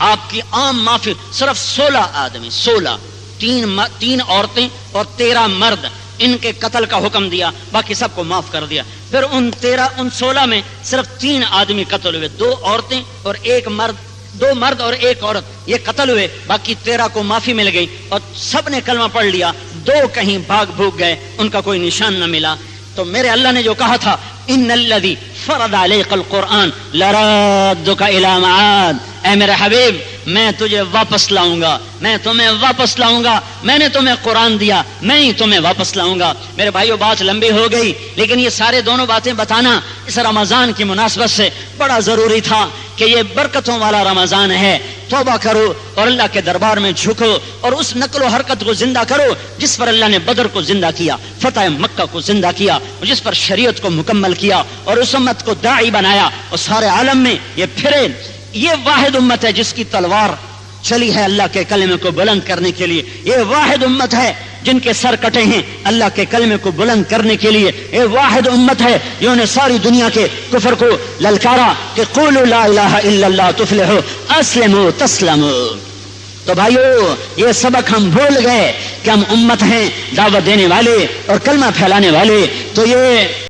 آپ کی عام معافی صرف 16 آدمی، 16 3 عورتیں اور 13 مرد، ان کے قتل کا حکم دیا، باقی سب کو معاف کر دیا. پھر ان 16 میں صرف 3 آدمی قتل ہوئے، 2 عورتیں اور 1 مرد، 2 مرد اور 1 عورت یہ قتل ہوئے. باقی 13 کو معافی مل گئی اور سب نے کلمہ پڑھ لیا. 2 کہیں بھاگ بھوگ گئے، ان کا کوئی نشان نہ ملا. تو میرے اللہ نے جو کہا تھا ان الذی فرض علیک القرآن لرادک الی معاد، اے میرے حبیب میں تجھے واپس لاؤں گا، میں تمہیں واپس لاؤں گا، میں نے تمہیں قرآن دیا، میں ہی تمہیں واپس لاؤں گا۔ میرے بھائیو بات لمبی ہو گئی، لیکن یہ سارے دونوں باتیں بتانا اس رمضان کی مناسبت سے بڑا ضروری تھا کہ یہ برکتوں والا رمضان ہے۔ توبہ کرو اور اللہ کے دربار میں جھکو اور اس نقل و حرکت کو زندہ کرو جس پر اللہ نے بدر کو زندہ کیا، فتح مکہ کو زندہ کیا، جس پر شریعت کو مکمل کیا اور اس امت کو داعی بنایا اور سارے عالم میں یہ پھرے۔ یہ واحد امت ہے جس کی تلوار چلی ہے اللہ کے کلمے کو بلند کرنے کے لیے، یہ واحد امت ہے جن کے سر کٹے ہیں اللہ کے کلمے کو بلند کرنے کے لیے، یہ واحد امت ہے جنہوں نے ساری دنیا کے کفر کو للکارا کہ قولوا لا الہ الا اللہ تفلحوا اسلموا تسلموا۔ تو بھائیو یہ سبق ہم بھول گئے کہ ہم امت ہیں دعوت دینے والے اور کلمہ پھیلانے والے، تو یہ